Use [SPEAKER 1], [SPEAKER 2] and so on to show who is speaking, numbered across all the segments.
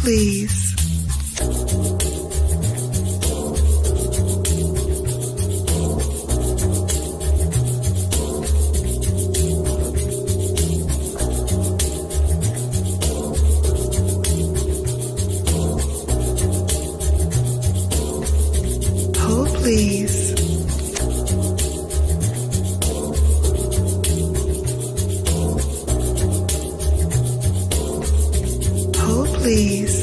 [SPEAKER 1] please. Hold, please. Hold, please.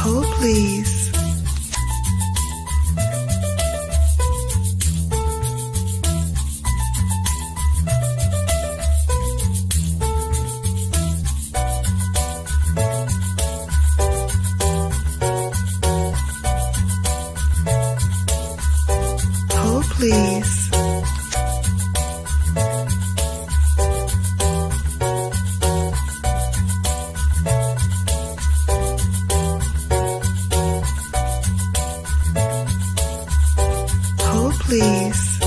[SPEAKER 1] Hold, please. Hold, please. Hold, please.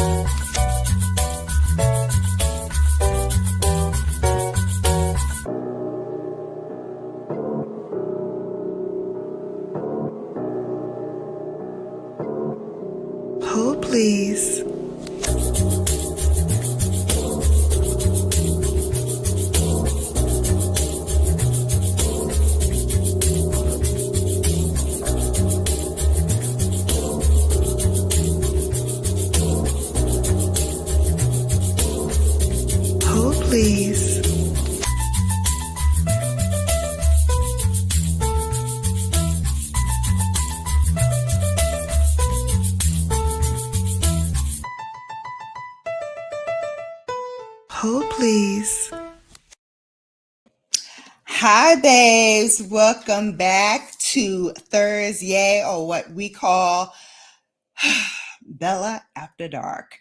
[SPEAKER 1] Hold, please. Hold, please. Hold, please.
[SPEAKER 2] Hi, babes. Welcome back to Thursday, or what we call Bella After Dark.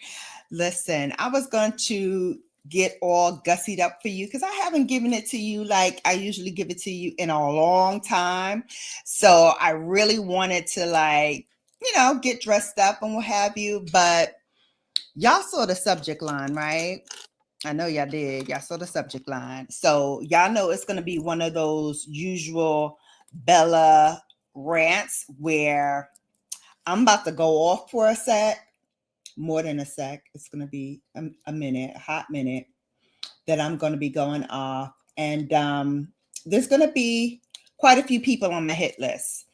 [SPEAKER 2] Listen, I was going to get all gussied up for you because I haven't given it to you like I usually give it to you in a long time. So I really wanted to get dressed up and what have you. But y'all saw the subject line, right? I know y'all did. Y'all saw the subject line. So y'all know it's going to be one of those usual Bella rants where I'm about to go off for a sec, more than a sec. It's going to be a minute, a hot minute that I'm going to be going off. And there's going to be quite a few people on the hit list.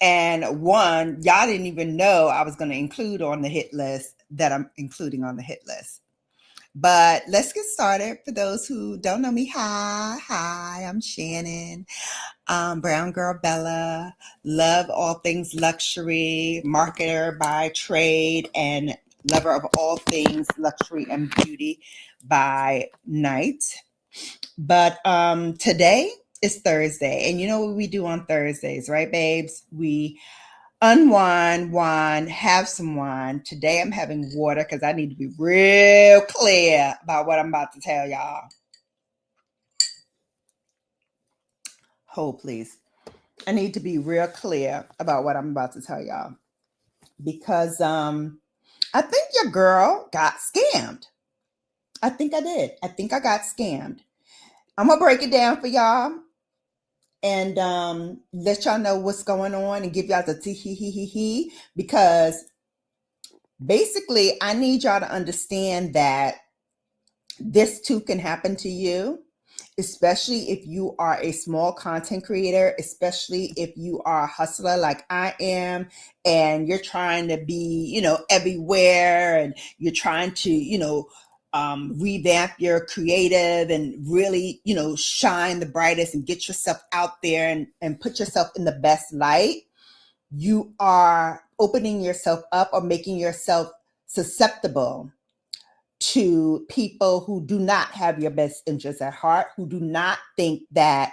[SPEAKER 2] And one, y'all didn't even know I was going to include on the hit list that I'm including on the hit list. But let's get started. For those who don't know me, hi, I'm Shannon, Brown Girl Bella, love all things luxury, marketer by trade, and lover of all things luxury and beauty by night. But today is Thursday, and you know what we do on Thursdays, right, babes? We unwind, wine, have some wine. Today I'm having water because I need to be real clear about what I'm about to tell y'all. Hold, please. I need to be real clear about what I'm about to tell y'all because I think your girl got scammed. I think I did. I think I got scammed. I'm gonna break it down for y'all and let y'all know what's going on and give y'all the tee because basically I need y'all to understand that this too can happen to you, especially if you are a small content creator, especially if you are a hustler like I am, and you're trying to be, everywhere, and you're trying to, revamp your creative and really, shine the brightest and get yourself out there and put yourself in the best light. You are opening yourself up or making yourself susceptible to people who do not have your best interests at heart, who do not think that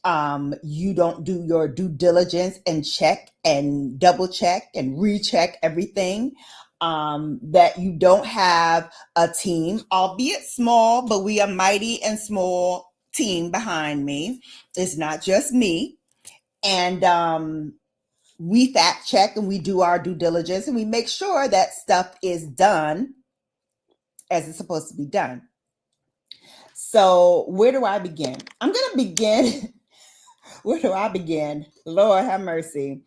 [SPEAKER 2] you don't do your due diligence and check and double check and recheck everything, that you don't have a team, albeit small, but we are mighty and small team behind me. It's not just me. And we fact check and we do our due diligence and we make sure that stuff is done as it's supposed to be done. So where do I begin? I'm going to begin. Where do I begin? Lord have mercy.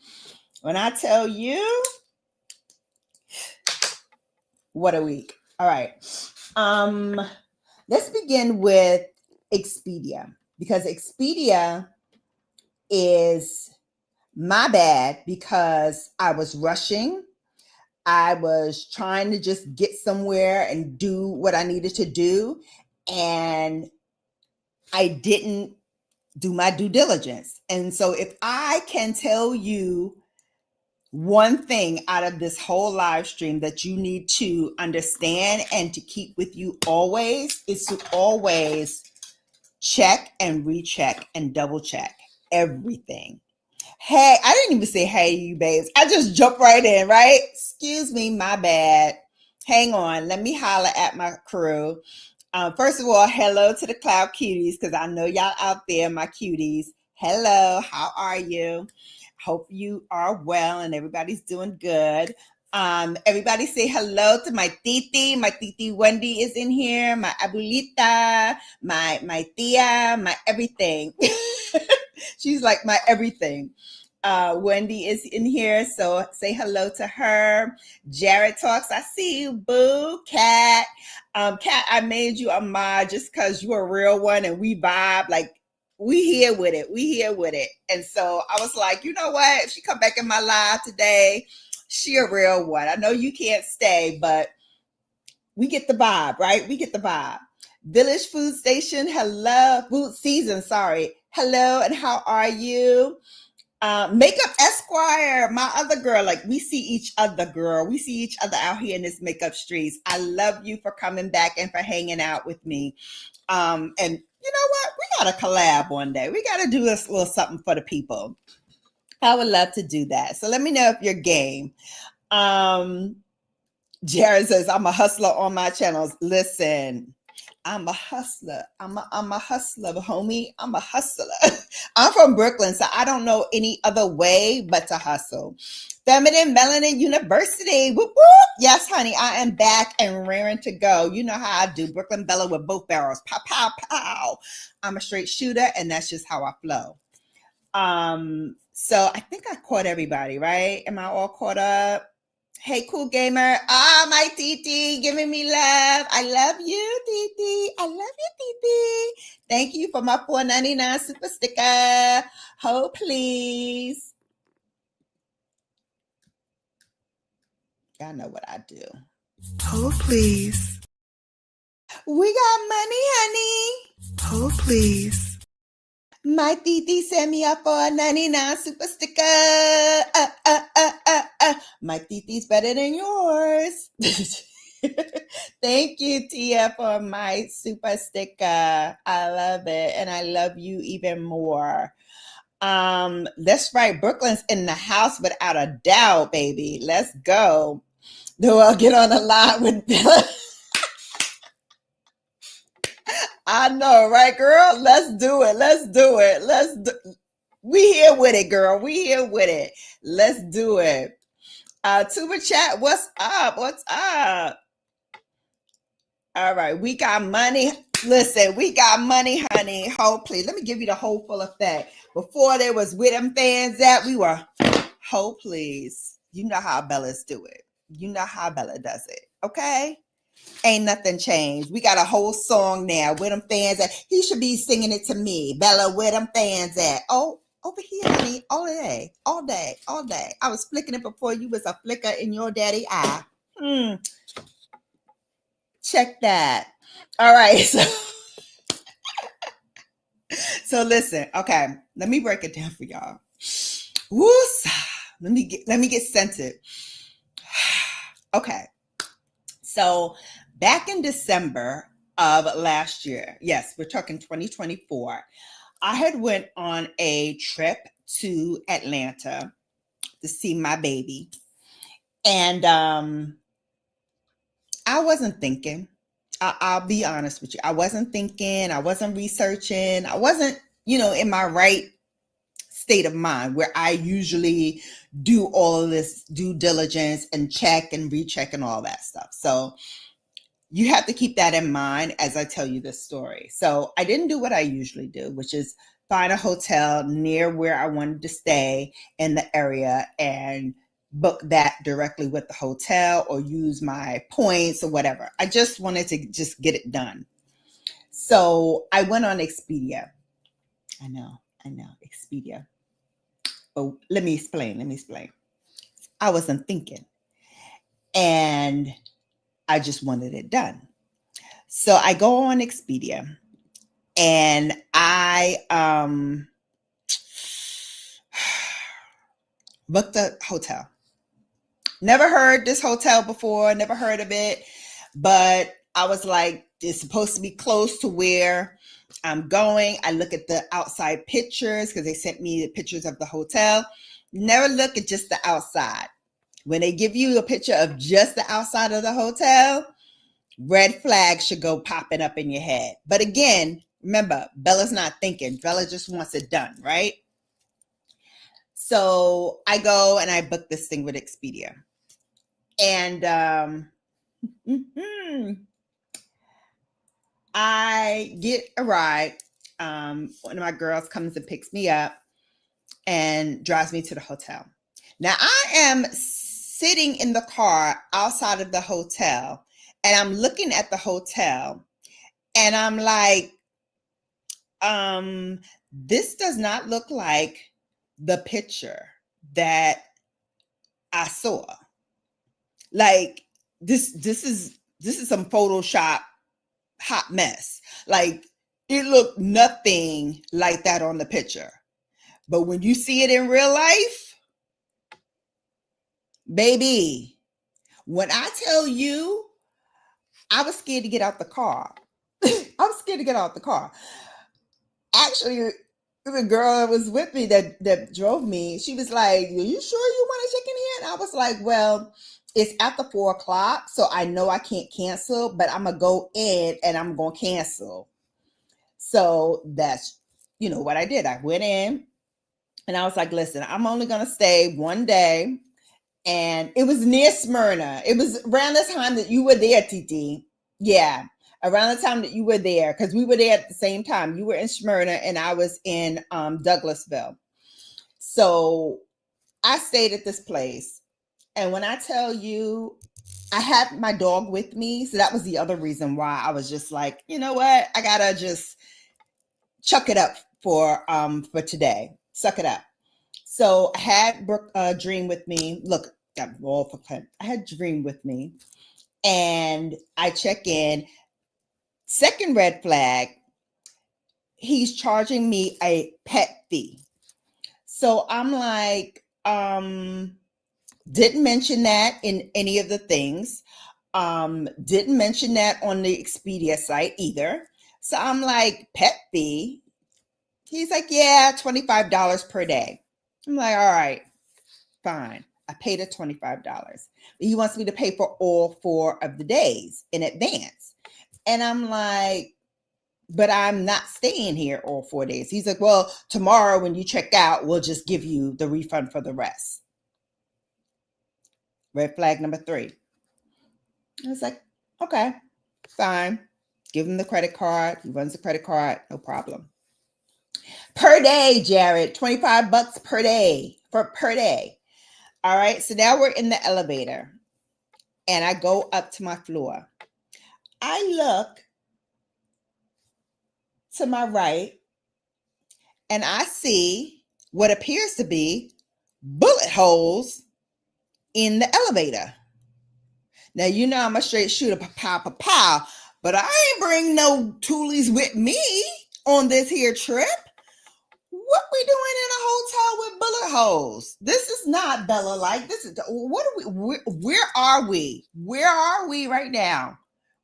[SPEAKER 2] When I tell you, what a week. All right. Let's begin with Expedia, because Expedia is my bad because I was rushing. I was trying to just get somewhere and do what I needed to do. And I didn't do my due diligence. And so if I can tell you one thing out of this whole live stream that you need to understand and to keep with you always, is to always check and recheck and double check everything. Hey, I didn't even say hey to you, babes. I just jumped right in, right? Excuse me, my bad. Hang on. Let me holler at my crew. First of all, hello to the Cloud Cuties, because I know y'all out there, my cuties. Hello, how are you? Hope you are well and everybody's doing good. Everybody say hello to my titi. My titi Wendy is in here. My abuelita, my tia, my everything. She's like my everything. Wendy is in here, so say hello to her. Jared talks. I see you, boo. Cat, Cat. I made you a mod just because you're a real one and we vibe. Like we here with it. We here with it. And so I was like, you know what? If she come back in my live today, she a real one. I know you can't stay, but we get the vibe, right? We get the vibe. Village Food Station. Hello, Food Season. Sorry. Hello, and how are you? Makeup Esquire, my other girl. Like we see each other, girl. We see each other out here in this makeup streets. I love you for coming back and for hanging out with me. And you know what? We got to collab one day. We got to do a little something for the people. I would love to do that. So let me know if you're game. Jared says, I'm a hustler on my channels. Listen, I'm a hustler. I'm a hustler, homie. I'm a hustler. I'm from Brooklyn, so I don't know any other way but to hustle. Feminine Melanin University. Whoop, whoop. Yes, honey, I am back and raring to go. You know how I do. Brooklyn Bella with both barrels. Pow, pow, pow. I'm a straight shooter, and that's just how I flow. So I think I caught everybody, right? Am I all caught up? Hey, cool gamer. My Titi giving me love. I love you, Titi. I love you, Titi. Thank you for my $4.99 super sticker. Ho, please. Y'all know what I do.
[SPEAKER 1] Hold please.
[SPEAKER 2] We got money, honey.
[SPEAKER 1] Hold please.
[SPEAKER 2] My Titi sent me up for a 99 super sticker. My Titi's better than yours. Thank you, Tia, for my super sticker. I love it. And I love you even more. That's right. Brooklyn's in the house without a doubt, baby. Let's go. Do I get on the line with Bill? I know, right, girl? Let's do it. Let's do it. We here with it, girl. We here with it. Let's do it. Tuba chat, what's up? What's up? All right, we got money. Listen, we got money, honey. Hold, please. Let me give you the whole full effect. Before there was where them fans at, we were, hold, please. You know how Bella's do it. You know how Bella does it. Okay? Ain't nothing changed. We got a whole song now. Where them fans at? He should be singing it to me. Bella, where them fans at? Oh, over here, honey. All day, all day, all day. I was flicking it before you was a flicker in your daddy eye. Check that. All right. So listen. Okay. Let me break it down for y'all. Woos. Let me get centered. Okay. So back in December of last year, yes, we're talking 2024, I had went on a trip to Atlanta to see my baby. And I wasn't thinking. I'll be honest with you. I wasn't thinking. I wasn't researching. I wasn't, in my right state of mind where I usually do all of this due diligence and check and recheck and all that stuff. So you have to keep that in mind as I tell you this story. So I didn't do what I usually do, which is find a hotel near where I wanted to stay in the area and book that directly with the hotel or use my points or whatever. I just wanted to just get it done. So I went on Expedia. I know, Expedia. But let me explain. I wasn't thinking. And I just wanted it done. So I go on Expedia and I booked a hotel. Never heard this hotel before, never heard of it, but I was like, it's supposed to be close to where I'm going. I look at the outside pictures because they sent me the pictures of the hotel. Never look at just the outside. When they give you a picture of just the outside of the hotel, red flags should go popping up in your head. But again, remember, Bella's not thinking. Bella just wants it done, right? So I go and I book this thing with Expedia. And I get a ride. One of my girls comes and picks me up and drives me to the hotel. Now I am sitting in the car outside of the hotel and I'm looking at the hotel and I'm like, this does not look like the picture that I saw. Like this is some Photoshop hot mess. Like it looked nothing like that on the picture. But when you see it in real life, baby, when I tell you, I was scared to get out the car. I was scared to get out the car. Actually, the girl that was with me that drove me, she was like, are you sure you want to check in here? And I was like, well, it's after 4:00, so I know I can't cancel, but I'm going to go in and I'm going to cancel. So that's, what I did. I went in and I was like, listen, I'm only going to stay one day. And it was near Smyrna. It was around the time that you were there, TT. Yeah, around the time that you were there, because we were there at the same time. You were in Smyrna and I was in Douglasville. So I stayed at this place. And when I tell you, I had my dog with me. So that was the other reason why I was just like, you know what? I got to just chuck it up for today. Suck it up. So I had Dream with me. Look, got all for fun. I had Dream with me, and I check in. Second red flag, he's charging me a pet fee. So I'm like, didn't mention that in any of the things. Didn't mention that on the Expedia site either. So I'm like, pet fee? He's like, yeah, $25 per day. I'm like, all right, fine. I paid the $25. He wants me to pay for all 4 of the days in advance. And I'm like, but I'm not staying here all 4 days. He's like, well, tomorrow when you check out, we'll just give you the refund for the rest. Red flag number 3. I was like, okay, fine. Give him the credit card. He runs the credit card. No problem. Per day, Jared, $25 per day per day. All right. So now we're in the elevator and I go up to my floor. I look to my right and I see what appears to be bullet holes in the elevator. Now, I'm a straight shooter, pow, but I ain't bring no toolies with me on this here trip. What we doing in a hotel with bullet holes? This is not Bella-like. This is where are we? Where are we right now?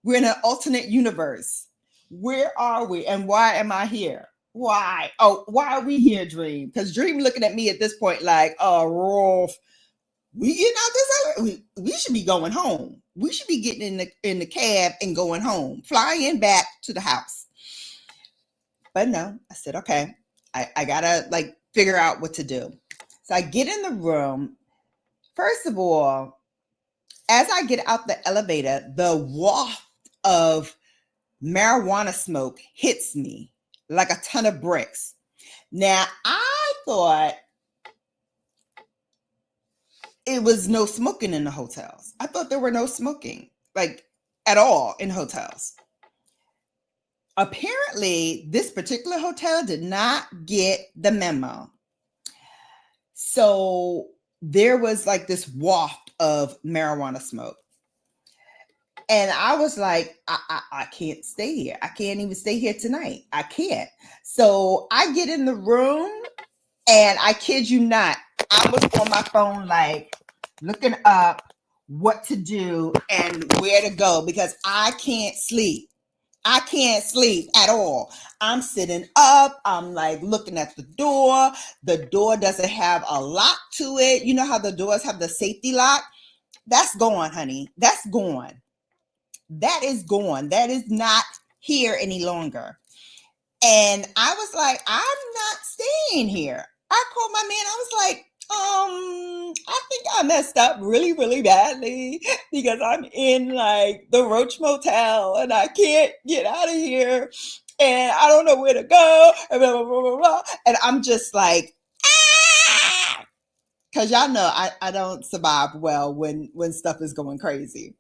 [SPEAKER 2] We're in an alternate universe. Where are we? And why am I here? Why? Oh, why are we here, Dream? Because Dream looking at me at this point like, oh, Rolf, we getting out this early? We should be going home. We should be getting in the cab and going home, flying back to the house. But no, I said, okay, I gotta like figure out what to do. So I get in the room. First of all, as I get out the elevator, the waft of marijuana smoke hits me like a ton of bricks. Now, I thought it was no smoking in the hotels. I thought there were no smoking, like at all in hotels. Apparently, this particular hotel did not get the memo. So there was like this waft of marijuana smoke. And I was like, I can't stay here. I can't even stay here tonight. I can't. So I get in the room and I kid you not, I was on my phone, like looking up what to do and where to go because I can't sleep. I can't sleep at all. I'm sitting up. I'm like looking at the door. The door doesn't have a lock to it. You know how the doors have the safety lock? That's gone, honey. That's gone. That is gone. That is not here any longer. And I was like, I'm not staying here. I called my man. I was like, I think I messed up really, really badly because I'm in like the Roach Motel and I can't get out of here and I don't know where to go. And blah, blah, blah, blah, blah. And I'm just like, because y'all know I don't survive well when stuff is going crazy.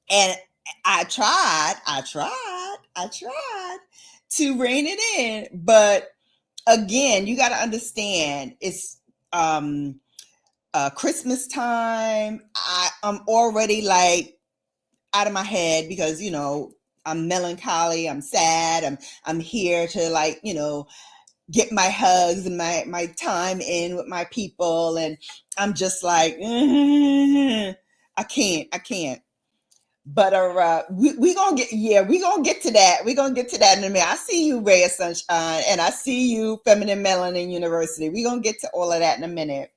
[SPEAKER 2] And I tried to rein it in, but again, you got to understand it's Christmas time. I'm already like out of my head because I'm melancholy, I'm sad, I'm here to like get my hugs and my time in with my people, and I'm just like I can't. But we gonna get to that. We're gonna get to that in a minute. I see you, Ray of Sunshine, and I see you, Feminine Melanin University. We're gonna get to all of that in a minute.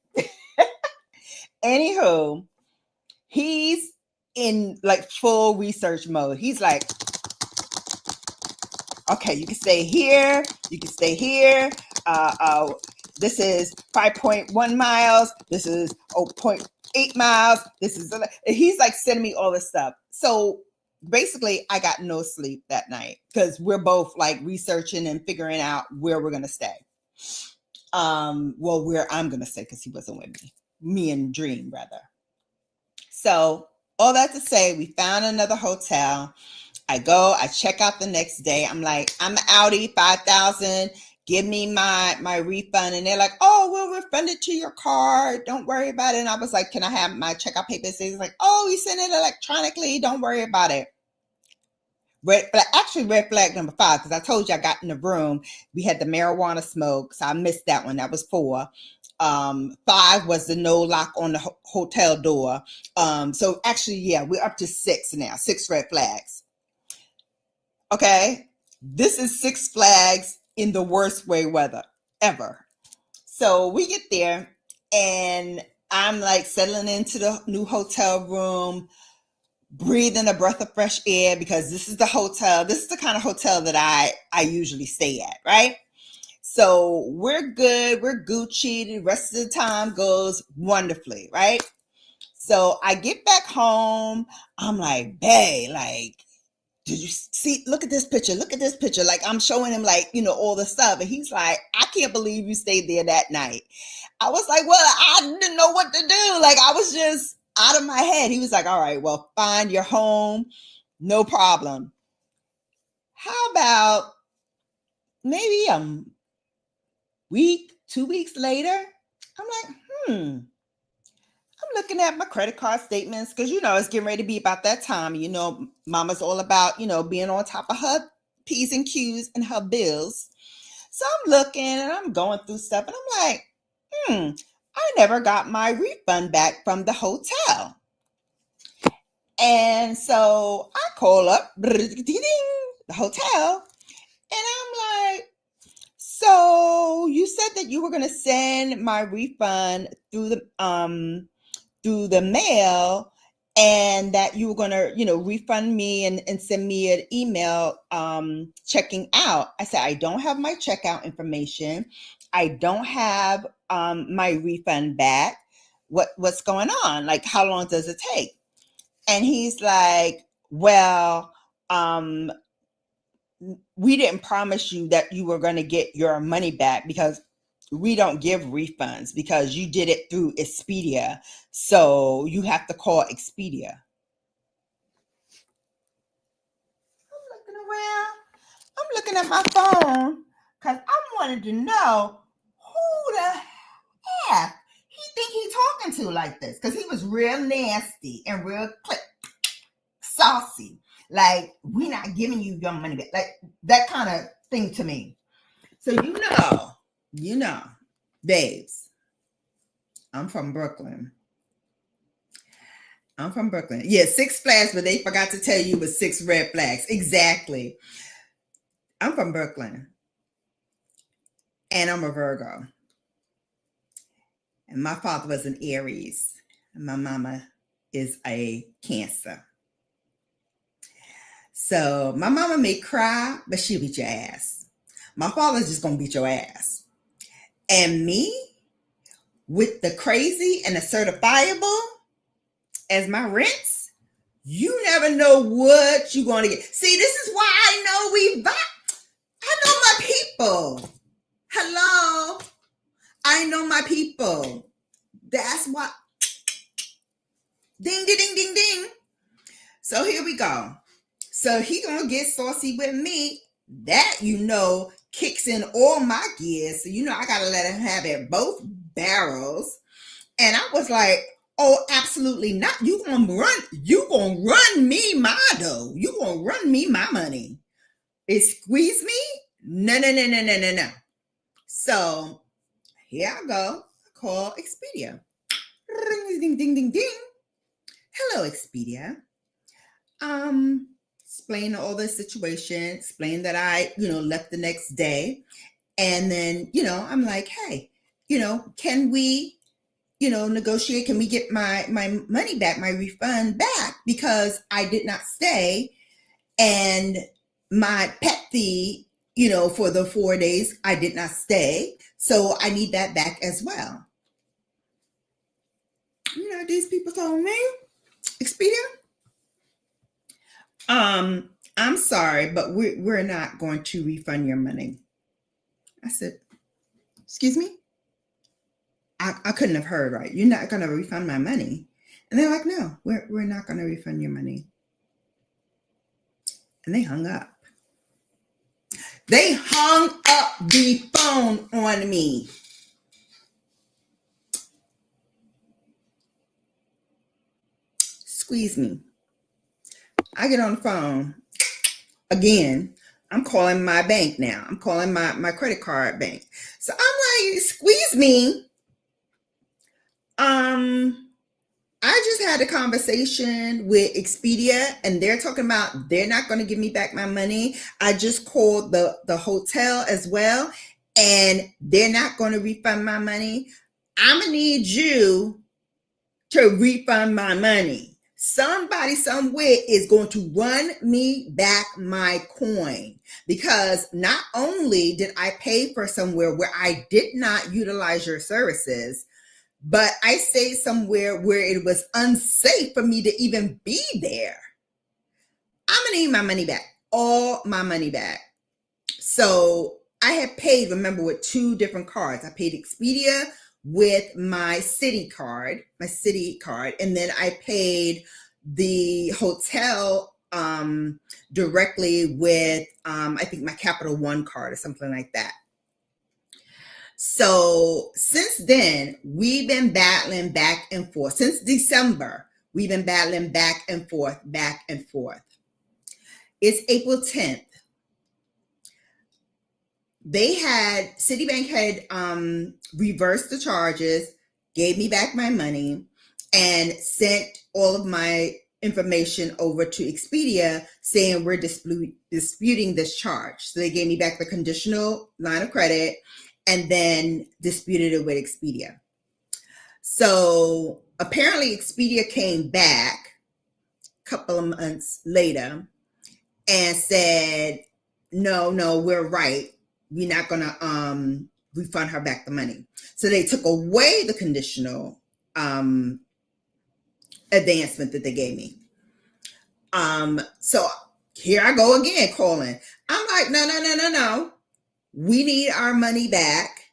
[SPEAKER 2] Anywho, he's in like full research mode. He's like, okay, you can stay here, you can stay here. This is 5.1 miles. This is 0.8 miles. This is he's like sending me all this stuff. So basically, I got no sleep that night because we're both like researching and figuring out where we're gonna stay. Well, where I'm gonna stay because he wasn't with me and Dream rather. So all that to say, we found another hotel. I go, I check out the next day. I'm like, I'm Audi 5,000. Give me my refund. And they're like, oh, we'll refund it to your card. Don't worry about it. And I was like, can I have my checkout papers? He's like, oh, we sent it electronically. Don't worry about it. Red flag number 5, because I told you I got in the room. We had the marijuana smoke. So I missed that one. That was 4. 5 was the no lock on the hotel door. So actually, yeah, we're up to 6 now. 6 red flags. Okay, this is 6 flags in the worst way weather ever. So we get there and I'm like settling into the new hotel room, breathing a breath of fresh air because this is the hotel. This is the kind of hotel that I usually stay at, right? So we're good. We're Gucci. The rest of the time goes wonderfully, right? So I get back home. I'm like, bae, like, did you see, look at this picture, like I'm showing him like all the stuff, and he's like, I can't believe you stayed there that night. I was like, well, I didn't know what to do, like I was just out of my head. He was like, all right, well, fine, you're home, no problem. How about maybe a week, 2 weeks later? I'm like, I'm looking at my credit card statements because, it's getting ready to be about that time. Mama's all about, being on top of her P's and Q's and her bills. So I'm looking and I'm going through stuff and I'm like, I never got my refund back from the hotel. And so I call up the hotel and I'm like, So you said that you were going to send my refund through the mail, and that you were going to, refund me and send me an email checking out. I said, I don't have my checkout information. I don't have my refund back. What's going on? Like, how long does it take? And he's like, well, we didn't promise you that you were going to get your money back, because we don't give refunds, because you did it through Expedia. So you have to call Expedia. I'm looking around. I'm looking at my phone because I wanted to know who the heck he think he talking to like this, because he was real nasty and real saucy. Like, we not giving you your money back. Like, that kind of thing to me. So, babes, I'm from Brooklyn. Yeah, 6 flags, but they forgot to tell you it was 6 red flags. Exactly. I'm from Brooklyn. And I'm a Virgo. And my father was an Aries. And my mama is a Cancer. So my mama may cry, but she'll beat your ass. My father's just going to beat your ass. And me, with the crazy and the certifiable as my rents, you never know what you're going to get. See, this is why I know I know my people. Hello. I know my people. That's why. Ding, ding, ding, ding, ding. So here we go. So he gonna get saucy with me. That, kicks in all my gears. So, I gotta let him have it both barrels. And I was like, oh, absolutely not. You gonna run me my dough. You gonna run me my money. It squeeze me? No. So here I go. I call Expedia. Ring, ding, ding, ding, ding. Hello, Expedia. Explain all the situation, explain that I, left the next day. And then, I'm like, hey, can we, negotiate? Can we get my money back, my refund back? Because I did not stay. And my pet fee, for the 4 days, I did not stay. So I need that back as well. These people told me, Expedia, I'm sorry, but we're not going to refund your money. I said, excuse me? I couldn't have heard right. You're not going to refund my money. And they're like, no, we're not going to refund your money. And they hung up. They hung up the phone on me. Squeeze me. I get on the phone again. I'm calling my bank now. I'm calling my credit card bank. So I'm like, squeeze me. I just had a conversation with Expedia, and they're talking about they're not going to give me back my money. I just called the hotel as well, and they're not going to refund my money. I'm going to need you to refund my money. Somebody somewhere is going to run me back my coin, because not only did I pay for somewhere where I did not utilize your services, but I stayed somewhere where it was unsafe for me to even be there. I'm going to need my money back, all my money back. So I had paid, remember, with 2 different cards. I paid Expedia with my city card, and then I paid the hotel directly with, I think, my Capital One card or something like that. So since then, we've been battling back and forth. Since December, we've been battling back and forth. It's April 10th. Citibank had reversed the charges, gave me back my money, and sent all of my information over to Expedia saying we're disputing this charge. So they gave me back the conditional line of credit and then disputed it with Expedia. So apparently Expedia came back a couple of months later and said, no, we're right. We're not going to refund her back the money. So they took away the conditional advancement that they gave me. So here I go again calling. I'm like, no. We need our money back.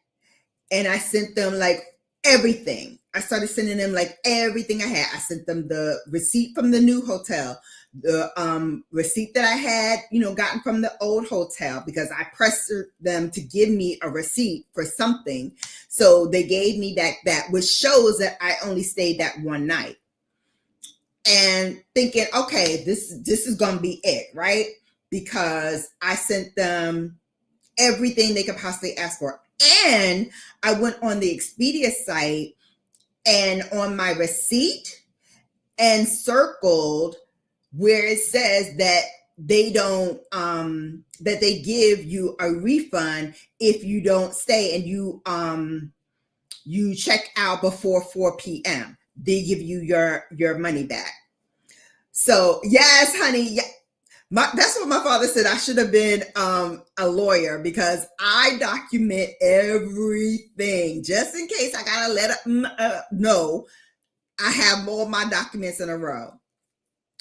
[SPEAKER 2] And I sent them like everything. I started sending them like everything I had. I sent them the receipt from the new hotel, the receipt that I had, gotten from the old hotel, because I pressed them to give me a receipt for something. So they gave me back that, which shows that I only stayed that one night. And thinking, okay, this is going to be it, right? Because I sent them everything they could possibly ask for. And I went on the Expedia site and on my receipt and circled where it says that they don't, that they give you a refund if you don't stay and you check out before 4 p.m. They give you your money back. So yes, honey. Yeah. That's what my father said. I should have been a lawyer, because I document everything just in case I gotta let it know. I have all my documents in a row.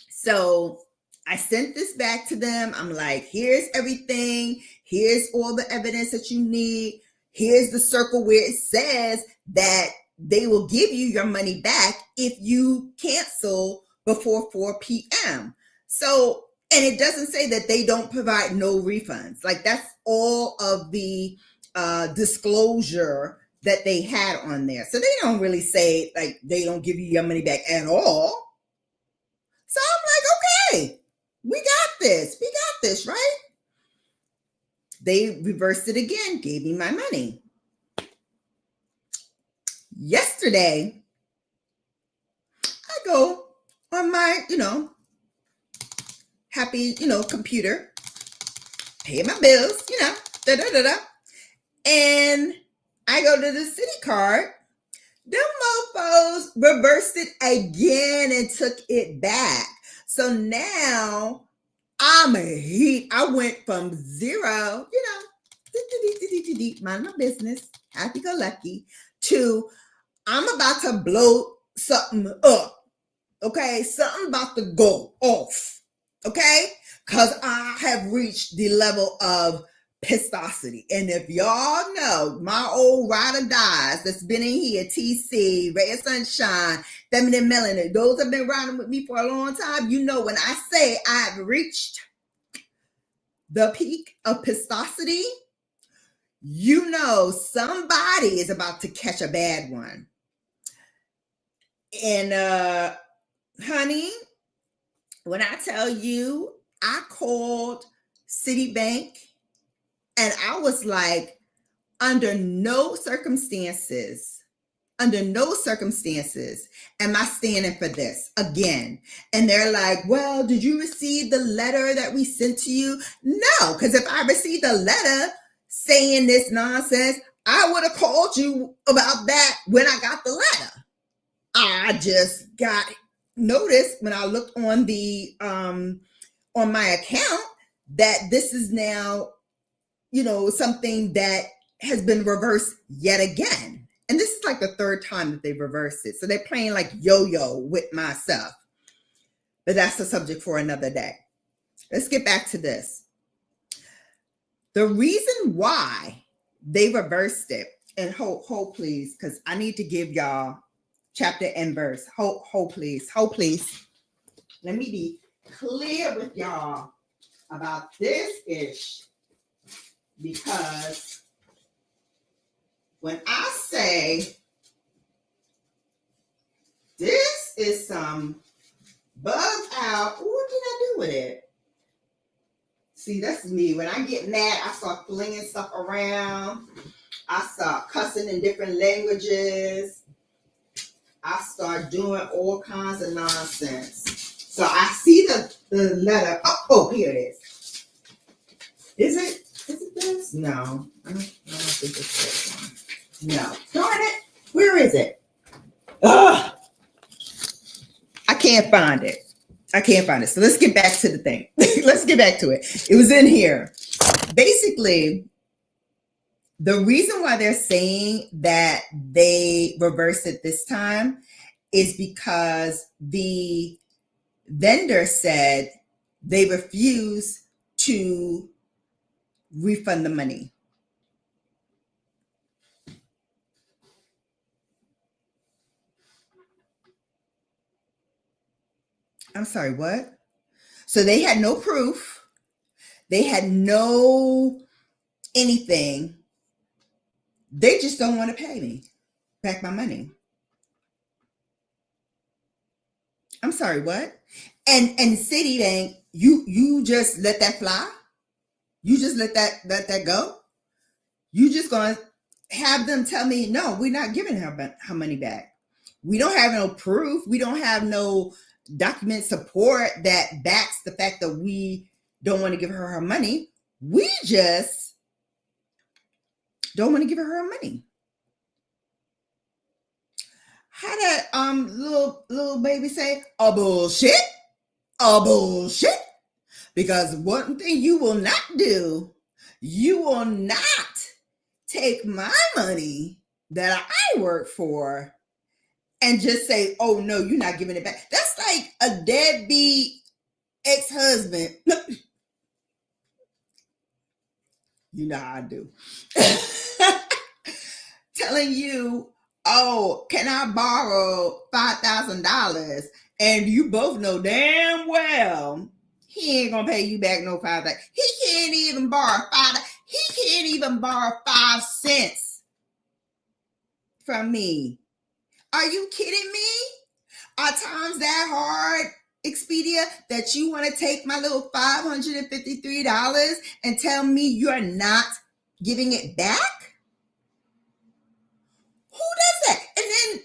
[SPEAKER 2] So I sent this back to them. I'm like, here's everything. Here's all the evidence that you need. Here's the circle where it says that they will give you your money back if you cancel before 4 p.m. So, and it doesn't say that they don't provide no refunds. Like, that's all of the disclosure that they had on there. So they don't really say like they don't give you your money back at all. So I'm like, okay, we got this, right? They reversed it again, gave me my money. Yesterday, I go on my, happy, computer, pay my bills, and I go to the city card. Them mofos reversed it again and took it back. So now I'm a heat. I went from zero, mind my business, happy go lucky, to I'm about to blow something up. Okay, something about to go off. Okay, because I have reached the level of pistosity. And if y'all know my old ride or dies that's been in here, TC, Ray of Sunshine, Feminine Melanin, those have been riding with me for a long time. You know, when I say I've reached the peak of pistosity, you know somebody is about to catch a bad one. And honey, when I tell you, I called Citibank and I was like, under no circumstances am I standing for this again. And they're like, well, did you receive the letter that we sent to you? No, because if I received a letter saying this nonsense, I would have called you about that when I got the letter. I just got notice when I looked on the on my account that this is now, something that has been reversed yet again. And this is like the third time that they've reversed it. So they're playing like yo-yo with my stuff. But that's a subject for another day. Let's get back to this. The reason why they reversed it, and hold please, because I need to give y'all chapter and verse. Hold please. Let me be clear with y'all about this ish, because when I say this is some bug out, what did I do with it? See, that's me. When I get mad, I start flinging stuff around. I start cussing in different languages. I start doing all kinds of nonsense. So I see the letter. Oh, here it is. Is it? Is it this? No. I don't think it's this one. No. Darn it. Where is it? Ugh. I can't find it. So let's get back to the thing. Let's get back to it. It was in here. Basically, the reason why they're saying that they reversed it this time is because the vendor said they refuse to refund the money. I'm sorry, what? So they had no proof. They had no anything. They just don't want to pay me back my money. I'm sorry, what? And Citibank, you just let that fly? You just let that go? You just gonna have them tell me, no, we're not giving her money back. We don't have no proof. We don't have no document support that backs the fact that we don't want to give her money. We just don't want to give her money. How that little baby say? A bullshit. Because one thing you will not do, you will not take my money that I work for and just say, oh no, you're not giving it back. That's like a deadbeat ex-husband. You know how I do. Telling you, oh, can I borrow $5,000? And you both know damn well he ain't gonna pay you back no $5,000. He can't even borrow He can't even borrow 5 cents from me. Are you kidding me? Are times that hard, Expedia, that you want to take my little $553 and tell me you're not giving it back? Who does that? And then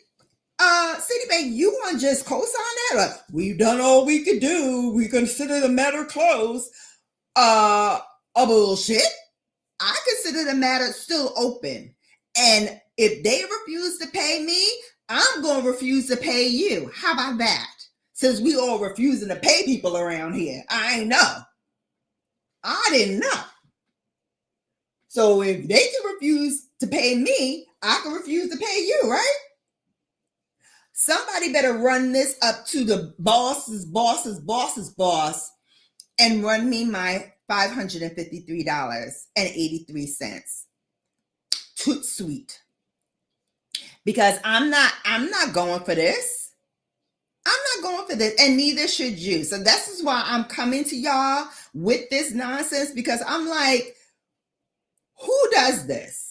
[SPEAKER 2] Citibank, you want to just co-sign that? Like, we've done all we could do. We consider the matter closed. A bullshit. I consider the matter still open. And if they refuse to pay me, I'm going to refuse to pay you. How about that? Since we all refusing to pay people around here. I know. I didn't know. So if they can refuse to pay me, I can refuse to pay you, right? Somebody better run this up to the boss's boss and run me my $553.83. Toot sweet. Because I'm not going for this. I'm not going for this, and neither should you. So this is why I'm coming to y'all with this nonsense, because I'm like, who does this?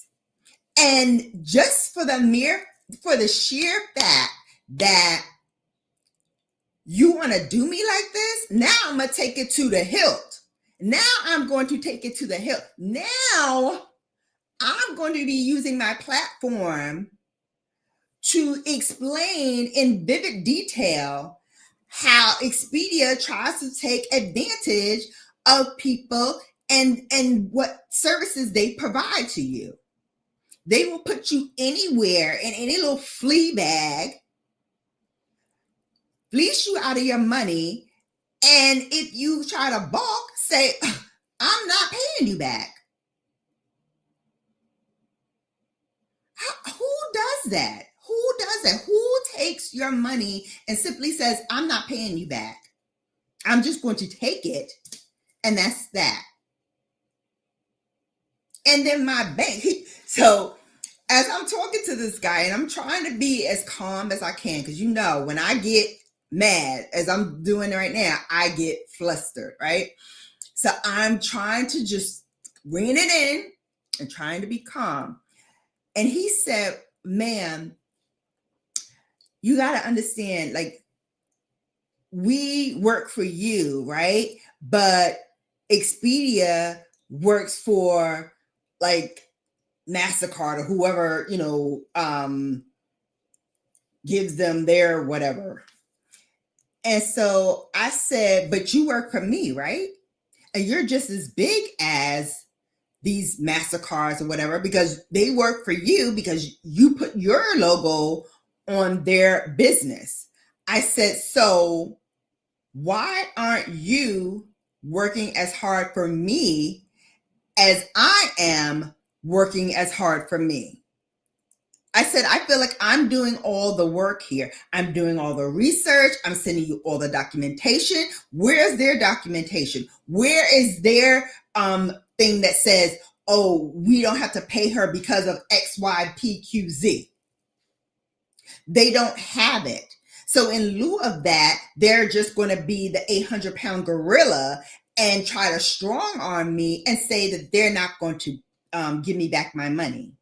[SPEAKER 2] And just for the sheer fact that you want to do me like this, now I'm going to take it to the hilt. Now I'm going to take it to the hilt. Now I'm going to be using my platform to explain in vivid detail how Expedia tries to take advantage of people and what services they provide to you. They will put you anywhere in any little flea bag, fleece you out of your money, and if you try to balk, say, I'm not paying you back. Who does that? Who does that? Who takes your money and simply says, I'm not paying you back? I'm just going to take it, and that's that. And then my bank. So as I'm talking to this guy, and I'm trying to be as calm as I can, because you know, when I get mad, as I'm doing right now, I get flustered, right? So I'm trying to just rein it in and trying to be calm. And he said, ma'am, you got to understand, like, we work for you, right? But Expedia works for like MasterCard or whoever, gives them their whatever. And so I said, but you work for me, right? And you're just as big as these MasterCards or whatever, because they work for you because you put your logo on their business. I said, so why aren't you working as hard for me as I am working as hard for me? I said, I feel like I'm doing all the work here. I'm doing all the research. I'm sending you all the documentation. Where's their documentation? Where is their thing that says, oh, we don't have to pay her because of X, Y, P, Q, Z? They don't have it. So in lieu of that, they're just going to be the 800-pound gorilla and try to strong arm me and say that they're not going to give me back my money.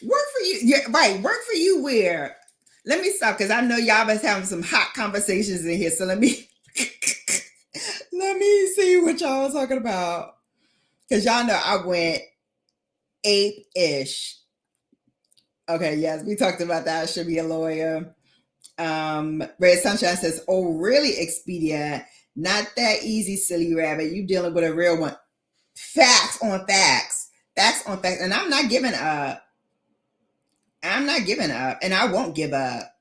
[SPEAKER 2] Work for you. Yeah, right. Work for you where? Let me stop because I know y'all been having some hot conversations in here. So let me let me see what y'all talking about. Because y'all know I went ape-ish. Okay, yes, we talked about that. I should be a lawyer. Red Sunshine says, oh, really, Expedia? Not that easy, silly rabbit. You dealing with a real one. Facts on facts. Facts on facts. And I'm not giving up. I'm not giving up. And I won't give up.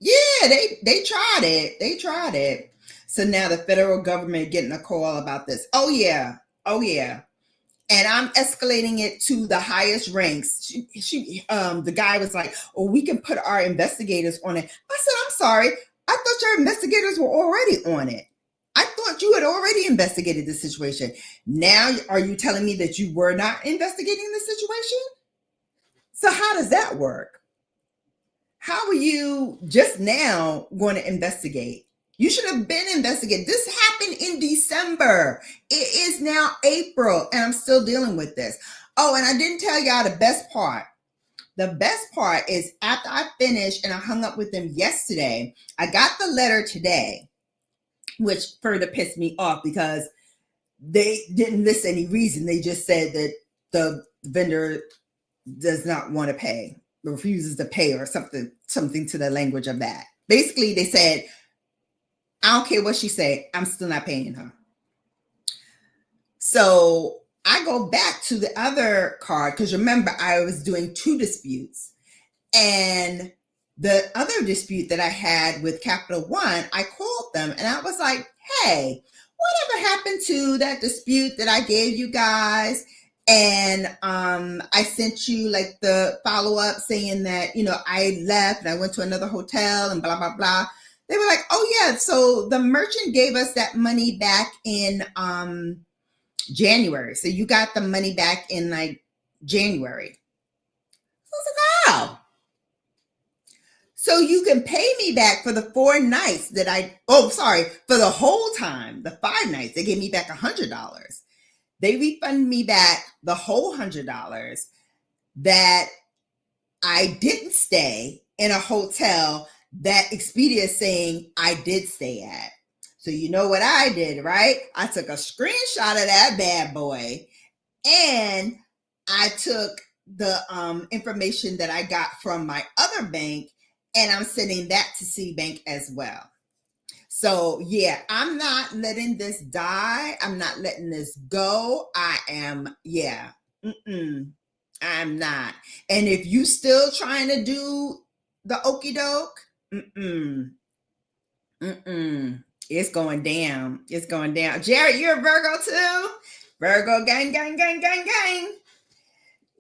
[SPEAKER 2] Yeah, they tried it. They tried it. So now the federal government getting a call about this. Oh yeah. Oh yeah. And I'm escalating it to the highest ranks. The guy was like, "Oh, we can put our investigators on it." I said, "I'm sorry. I thought your investigators were already on it. I thought you had already investigated the situation. Now, are you telling me that you were not investigating the situation? So how does that work? How are you just now going to investigate? You should have been investigated. This happened in December. It is now April, and I'm still dealing with this. Oh, and I didn't tell y'all the best part. The best part is after I finished and I hung up with them yesterday, I got the letter today, which further pissed me off because they didn't list any reason. They just said that the vendor does not want to pay, refuses to pay, or something to the language of that. Basically, they said, I don't care what she said, I'm still not paying her. So I go back to the other card because remember, I was doing 2 disputes. And the other dispute that I had with Capital One, I called them and I was like, hey, whatever happened to that dispute that I gave you guys? And I sent you like the follow-up saying that, I left and I went to another hotel and blah, blah, blah. They were like, oh yeah, so the merchant gave us that money back in January. So you got the money back in like January. So I was like, oh. So you can pay me back for the 4 nights that for the whole time, the 5 nights. They gave me back $100. They refunded me back the whole $100 that I didn't stay in a hotel that Expedia is saying I did stay at. So you know what I did, right? I took a screenshot of that bad boy and I took the information that I got from my other bank and I'm sending that to Citibank as well. So yeah, I'm not letting this die. I'm not letting this go. I am, yeah. I'm not. And if you still trying to do the okie doke, it's going down. It's going down. Jared, you're a Virgo too? Virgo gang, gang, gang, gang, gang.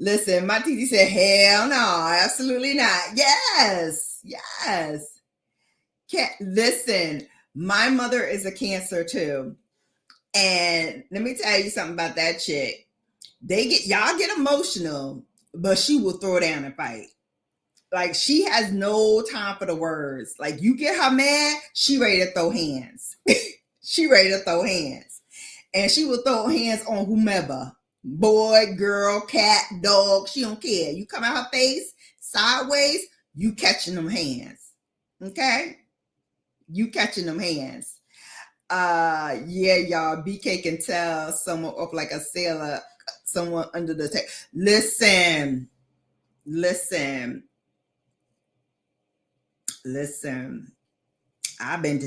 [SPEAKER 2] Listen, my TT said, hell no, absolutely not. Yes, yes. Can't listen. My mother is a Cancer too. And let me tell you something about that chick. Y'all get emotional, but she will throw down and fight. Like she has no time for the words. Like you get her mad, she ready to throw hands. She ready to throw hands. And she will throw hands on whomever. Boy, girl, cat, dog, she don't care. You come out her face sideways, you catching them hands. Okay? You catching them hands. Yeah, y'all, BK can tell someone up like a sailor. Someone under the table. Listen. I've been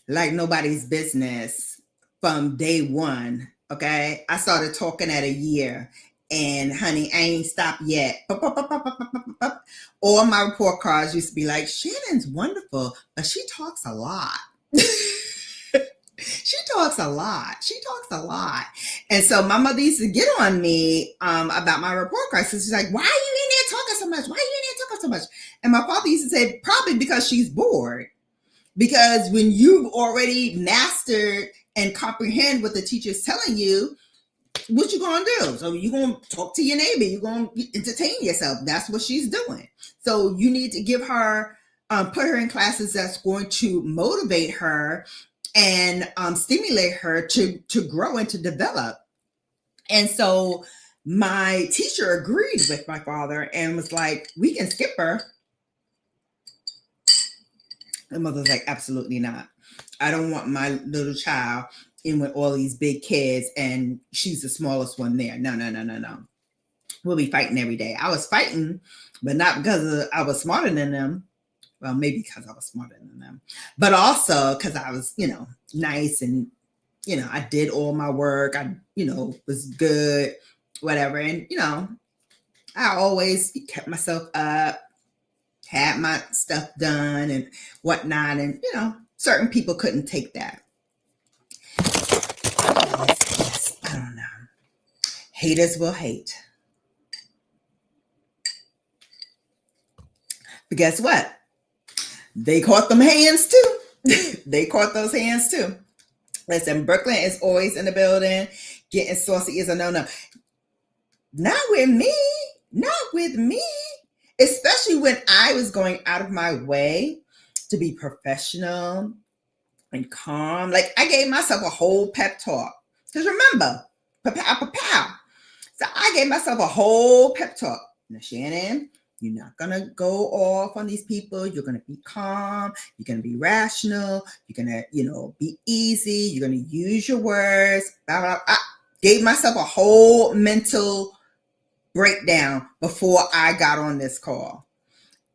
[SPEAKER 2] like nobody's business from day one. Okay. I started talking at a year. And honey, I ain't stopped yet. All my report cards used to be like, Shannon's wonderful, but she talks a lot. She talks a lot. And so my mother used to get on me about my report cards. So she's like, why are you in there talking so much? And my father used to say, probably because she's bored. Because when you've already mastered and comprehend what the teacher's telling you, what you gonna do? So you're gonna talk to your neighbor, you're gonna entertain yourself. That's what she's doing. So you need to give her, put her in classes that's going to motivate her and stimulate her to grow and to develop. And so my teacher agreed with my father and was like, we can skip her. The mother's like, absolutely not. I don't want my little child in with all these big kids and she's the smallest one there. No. We'll be fighting every day. I was fighting, but not because I was smarter than them. Well, maybe because I was smarter than them, but also because I was, nice and, I did all my work. I, was good, whatever. And, I always kept myself up, had my stuff done and whatnot. And, certain people couldn't take that. I don't know. Haters will hate. But guess what? They caught them hands too. They caught those hands too. Listen, Brooklyn is always in the building. Getting saucy is a no-no. Not with me. Especially when I was going out of my way to be professional and calm. Like I gave myself a whole pep talk. Because remember, pow. So I gave myself a whole pep talk. Now, Shannon, you're not going to go off on these people. You're going to be calm. You're going to be rational. You're going to, be easy. You're going to use your words. Blah, blah, blah. I gave myself a whole mental breakdown before I got on this call.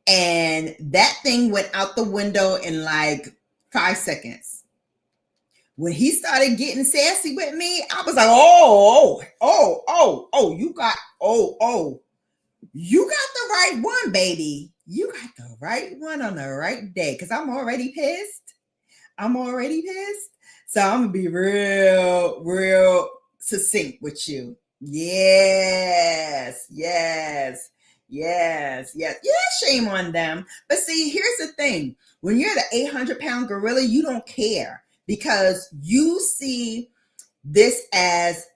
[SPEAKER 2] And that thing went out the window in like 5 seconds. When he started getting sassy with me, I was like, you got the right one, baby. You got the right one on the right day. Because I'm already pissed. So I'm going to be real succinct with you. Yes. Shame on them. But see, here's the thing. When you're the 800-pound gorilla, you don't care because you see this as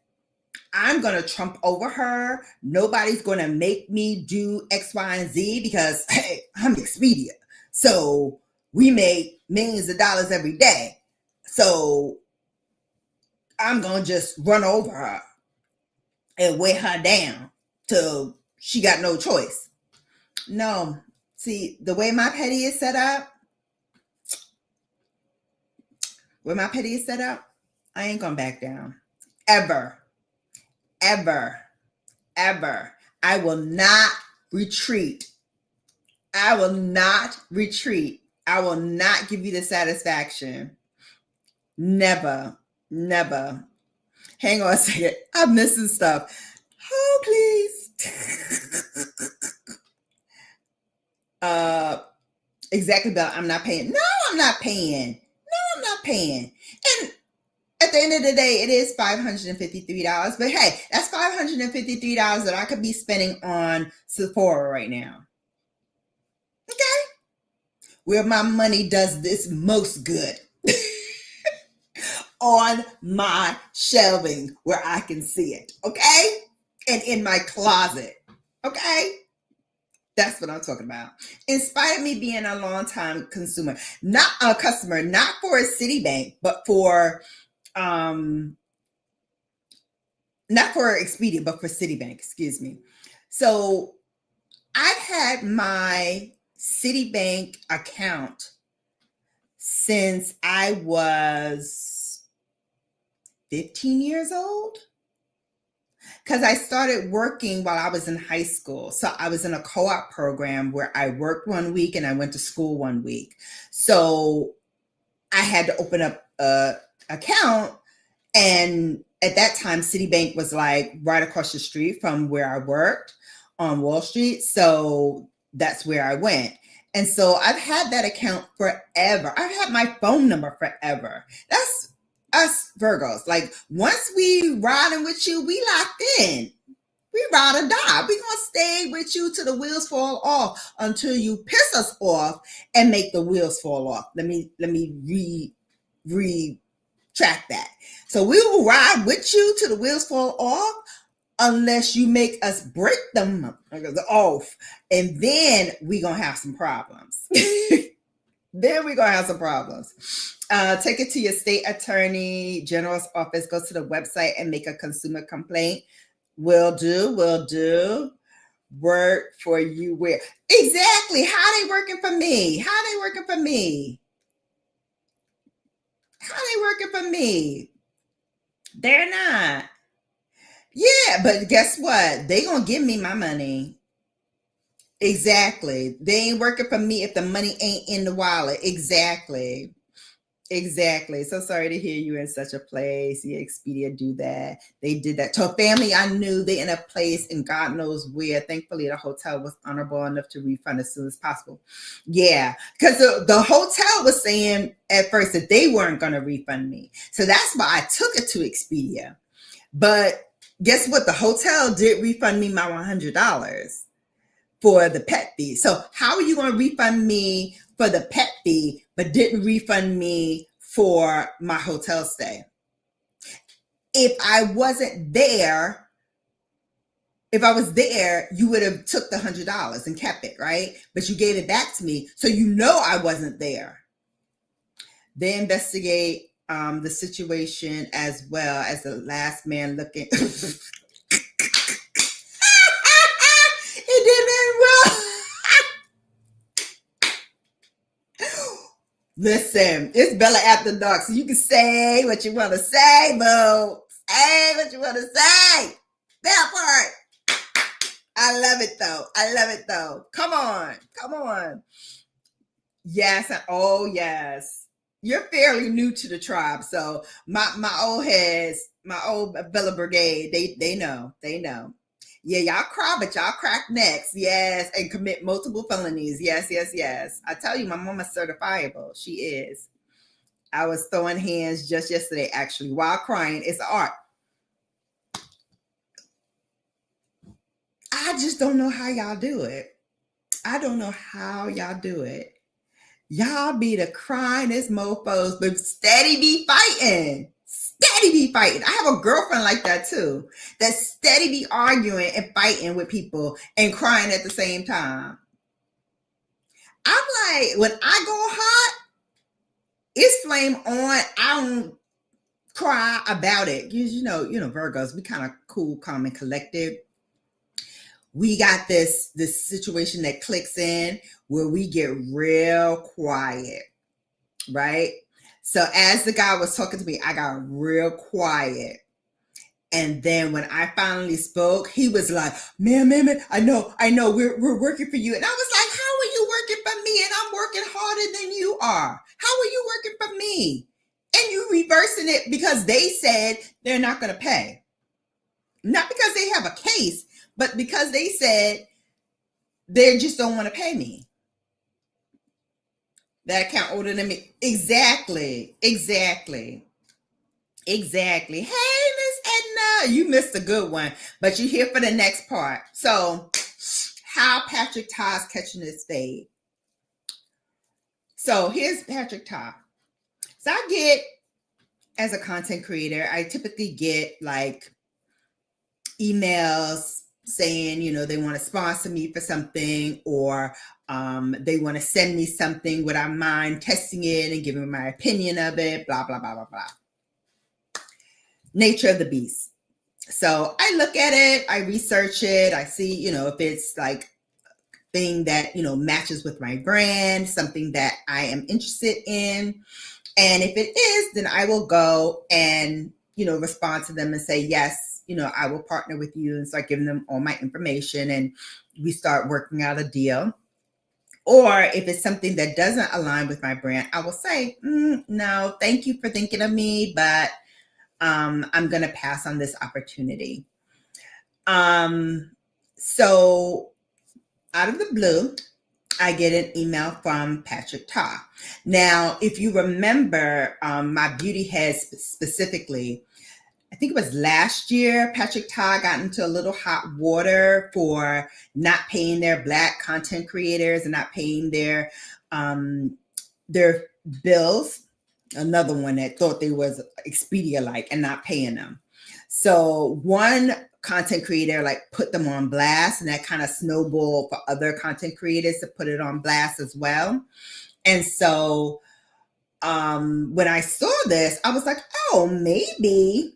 [SPEAKER 2] I'm going to trump over her. Nobody's going to make me do X, Y, and Z because, hey, I'm Expedia. So we make millions of dollars every day. So I'm going to just run over her and weigh her down till she got no choice. No. See, the way my petty is set up, I ain't going to back down. Ever. I will not retreat. I will not give you the satisfaction. Never. Hang on a second. I'm missing stuff. Oh, please. Exactly, Bella. I'm not paying. No, I'm not paying. And at the end of the day, it is $553. But hey, that's $553 that I could be spending on Sephora right now. Okay? Where my money does this most good. On my shelving where I can see it. Okay? And in my closet. Okay? That's what I'm talking about. In spite of me being a long-time consumer, not a customer, not for Citibank, but for not for Expedia, but for Citibank, excuse me. So I've had my Citibank account since I was 15 years old. Because I started working while I was in high school. So I was in a co-op program where I worked one week and I went to school one week. So I had to open up a account, and at that time Citibank was like right across the street from where I worked on Wall Street. So that's where I went. And so I've had that account forever. I've had my phone number forever. That's us Virgos. Like once we riding with you, we locked in. We ride or die. We gonna stay with you till the wheels fall off, until you piss us off and make the wheels fall off. Let me retract that. So we will ride with you till the wheels fall off, unless you make us break them off, and then we gonna have some problems. Then we gonna have some problems. Take it to your state attorney general's office. Go to the website and make a consumer complaint. Will do. Work for you where? Exactly. How they working for me? How they working for me? They're not. Yeah, but guess what? They gonna give me my money. Exactly. They ain't working for me if the money ain't in the wallet. Exactly. So sorry to hear you in such a place. Yeah, Expedia do that. They did that to a family I knew. They in a place and God knows where. Thankfully, the hotel was honorable enough to refund as soon as possible. Yeah, because the hotel was saying at first that they weren't going to refund me. So that's why I took it to Expedia. But guess what? The hotel did refund me my $100 for the pet fee. So how are you going to refund me for the pet fee, but didn't refund me for my hotel stay? If I wasn't there, if I was there, you would have took the $100 and kept it, right? But you gave it back to me, so you know I wasn't there. They investigate the situation as well as the last man looking. It did very well. Listen, it's Bella After Dark, so you can say what you want to say, boo. Say what you want to say. That part. I love it though. Come on. Yes, oh yes. You're fairly new to the tribe, so my old heads, my old Bella Brigade, they know. Yeah, y'all cry, but y'all crack necks. Yes, and commit multiple felonies. Yes. I tell you, my mama's certifiable. She is. I was throwing hands just yesterday, actually, while crying. It's art. I just don't know how y'all do it. Y'all be the cryingest mofos, but steady be fighting. I have a girlfriend like that too, that steady be arguing and fighting with people and crying at the same time. I'm like, when I go hot, it's flame on. I don't cry about it. You know, Virgos, we kind of cool, calm, and collected. We got this situation that clicks in where we get real quiet, right? So as the guy was talking to me, I got real quiet. And then when I finally spoke, he was like, man, I know, we're working for you. And I was like, how are you working for me? And I'm working harder than you are. How are you working for me? And you reversing it because they said they're not going to pay. Not because they have a case, but because they said they just don't want to pay me. That account older than me. Exactly. Hey, Miss Edna, you missed a good one, but you're here for the next part. So, how Patrick Ta's catching his fade. So here's Patrick Ta. So I get, as a content creator, I typically get like emails saying, they want to sponsor me for something, or they want to send me something. Would I mind testing it and giving my opinion of it? Blah, blah, blah, blah, blah. Nature of the beast. So I look at it, I research it, I see, if it's like thing that, matches with my brand, something that I am interested in. And if it is, then I will go and, respond to them and say, yes, I will partner with you and start giving them all my information and we start working out a deal. Or if it's something that doesn't align with my brand, I will say, no, thank you for thinking of me, but I'm going to pass on this opportunity. So out of the blue, I get an email from Patrick Ta. Now, if you remember, my beauty heads specifically, I think it was last year, Patrick Ta got into a little hot water for not paying their Black content creators and not paying their bills. Another one that thought they was Expedia-like and not paying them. So one content creator like put them on blast, and that kind of snowballed for other content creators to put it on blast as well. And so when I saw this, I was like, oh, maybe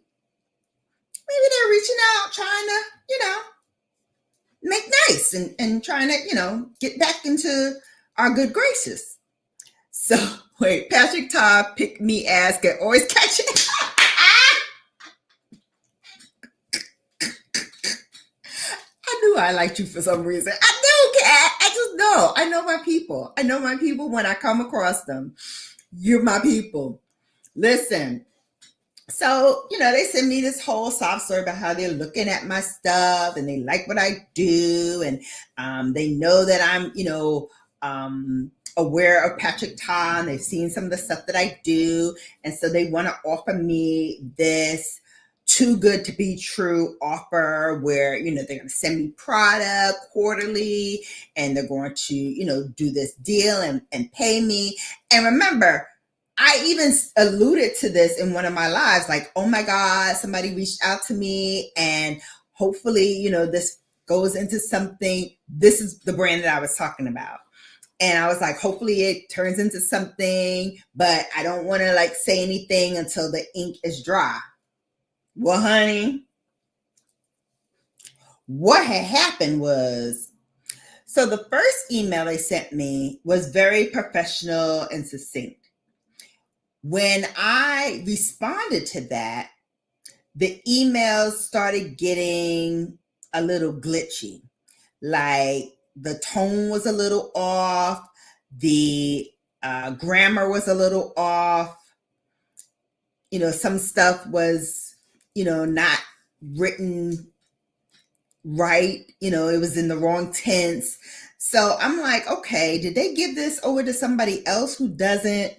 [SPEAKER 2] they're reaching out, trying to, make nice and trying to, get back into our good graces. So wait, Patrick Ta picked me ass, can always catch it. I knew I liked you for some reason. I know, Kat. I just know. I know my people. I know my people when I come across them. You're my people. Listen. So, they send me this whole sob story about how they're looking at my stuff and they like what I do. And they know that I'm, aware of Patrick Ta, and they've seen some of the stuff that I do. And so they want to offer me this too good to be true offer where, they're going to send me product quarterly and they're going to, do this deal and pay me. And remember, I even alluded to this in one of my lives, like, oh my God, somebody reached out to me and hopefully, this goes into something. This is the brand that I was talking about. And I was like, hopefully it turns into something, but I don't want to like say anything until the ink is dry. Well, honey, what had happened was, so the first email they sent me was very professional and succinct. When I responded to that, the emails started getting a little glitchy. Like the tone was a little off. The grammar was a little off. Some stuff was, not written right. It was in the wrong tense. So I'm like, okay, did they give this over to somebody else who doesn't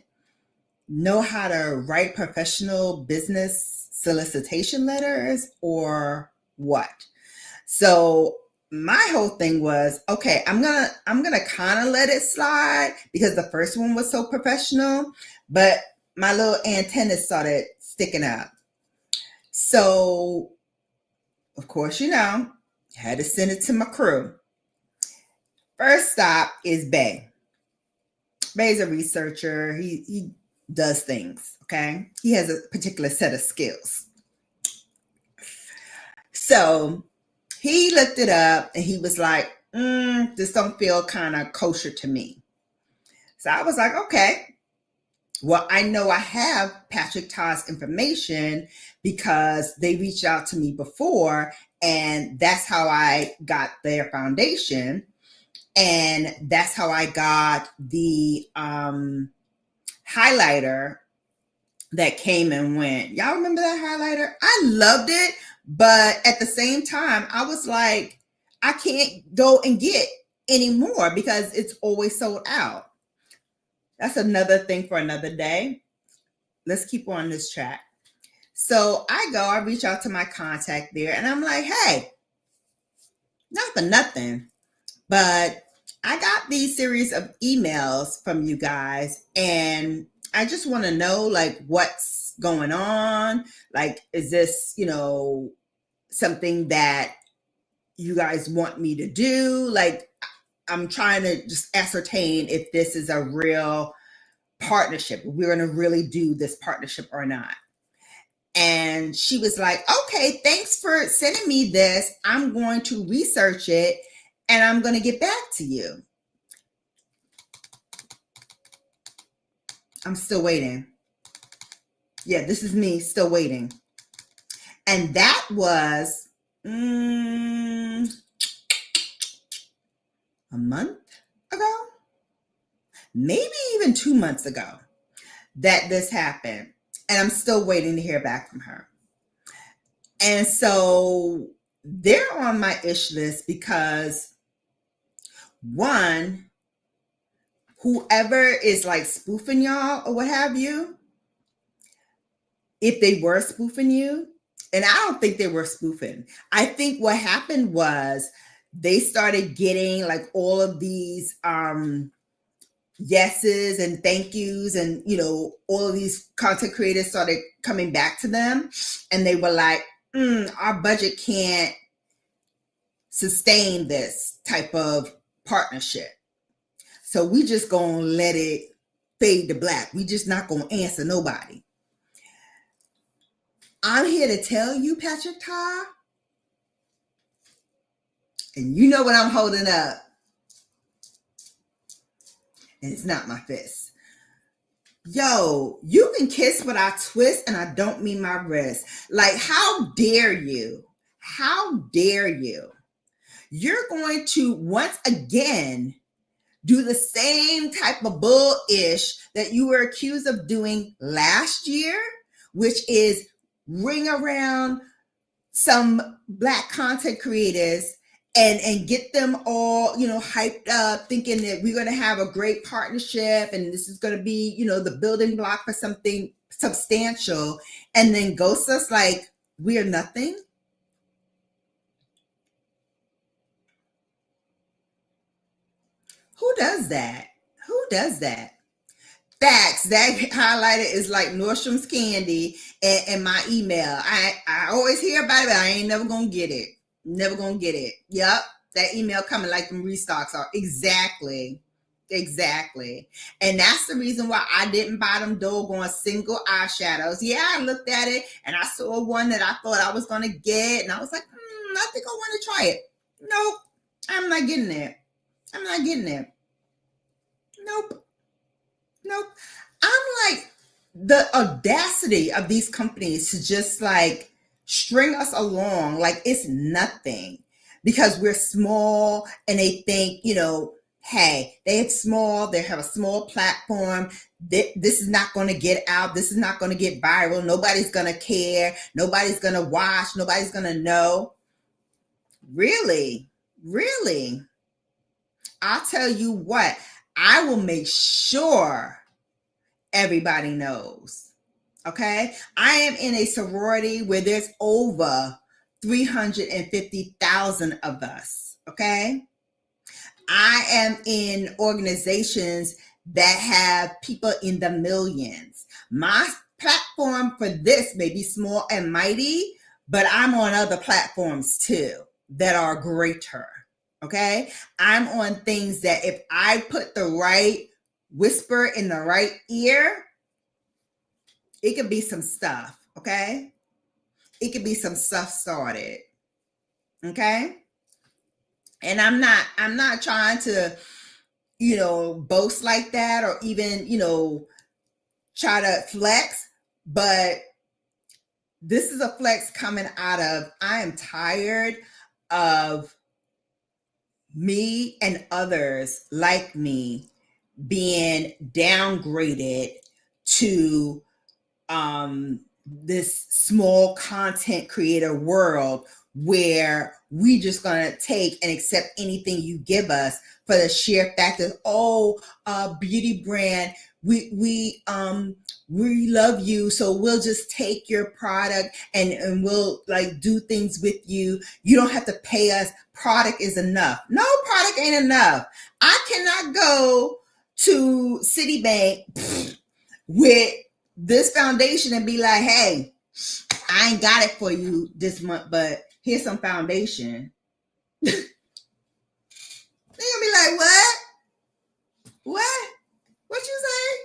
[SPEAKER 2] know how to write professional business solicitation letters or what? So my whole thing was, okay, I'm gonna kind of let it slide because the first one was so professional, but my little antennas started sticking up. So of course, had to send it to my crew. First stop is Bay. Bay's a researcher. He does things, okay? He has a particular set of skills. So he looked it up and he was like, this don't feel kind of kosher to me. So I was like, okay, well, I know I have Patrick Ta's information because they reached out to me before, and that's how I got their foundation. And that's how I got the highlighter that came and went. Y'all remember that highlighter? I loved it. But at the same time, I was like, I can't go and get any more because it's always sold out. That's another thing for another day. Let's keep on this track. So I reach out to my contact there and I'm like, hey, not for nothing, but I got these series of emails from you guys and I just want to know like what's going on. Like, is this, something that you guys want me to do? Like, I'm trying to just ascertain if this is a real partnership. We're going to really do this partnership or not. And she was like, okay, thanks for sending me this. I'm going to research it and I'm going to get back to you. I'm still waiting. Yeah, this is me still waiting. And that was a month ago, maybe even 2 months ago that this happened. And I'm still waiting to hear back from her. And so they're on my ish list because, one, whoever is like spoofing y'all or what have you, if they were spoofing you, and I don't think they were spoofing. I think what happened was they started getting like all of these yeses and thank yous, and all of these content creators started coming back to them, and they were like, our budget can't sustain this type of partnership, so we just gonna let it fade to black. We just not gonna answer nobody. I'm here to tell you, Patrick Tar, and you know what I'm holding up, and it's not my fist. Yo, you can kiss what I twist, and I don't mean my wrist. Like, how dare you? How dare you? You're going to once again do the same type of bullish that you were accused of doing last year, which is ring around some Black content creators and get them all, hyped up, thinking that we're going to have a great partnership and this is going to be, the building block for something substantial, and then ghost us like we're nothing. Who does that? Who does that? Facts. That highlighted is like Nordstrom's candy and my email. I always hear about it, but I ain't never gonna get it. Never gonna get it. Yep. That email coming like them restocks are. Exactly. And that's the reason why I didn't buy them doggone single eyeshadows. Yeah, I looked at it and I saw one that I thought I was gonna get, and I was like, I think I want to try it. Nope. I'm not getting it. I'm not getting it. Nope. I'm like, the audacity of these companies to just like string us along like it's nothing because we're small, and they think, hey, they're small, they have a small platform. This is not going to get out. This is not going to get viral. Nobody's going to care. Nobody's going to watch. Nobody's going to know. Really? I'll tell you what, I will make sure everybody knows. Okay? I am in a sorority where there's over 350,000 of us. Okay? I am in organizations that have people in the millions. My platform for this may be small and mighty, but I'm on other platforms too that are greater. Okay? I'm on things that if I put the right whisper in the right ear, it could be some stuff. Okay? It could be some stuff started. Okay? And I'm not trying to, boast like that or even, try to flex, but this is a flex coming out of, I am tired of me and others like me being downgraded to this small content creator world where we just gonna take and accept anything you give us for the sheer fact that beauty brand, we love you, so we'll just take your product and we'll like do things with you. You don't have to pay us. Product is enough. No, product ain't enough. I cannot go to Citibank with this foundation and be like, hey, I ain't got it for you this month, but here's some foundation. They're gonna be like, what you say?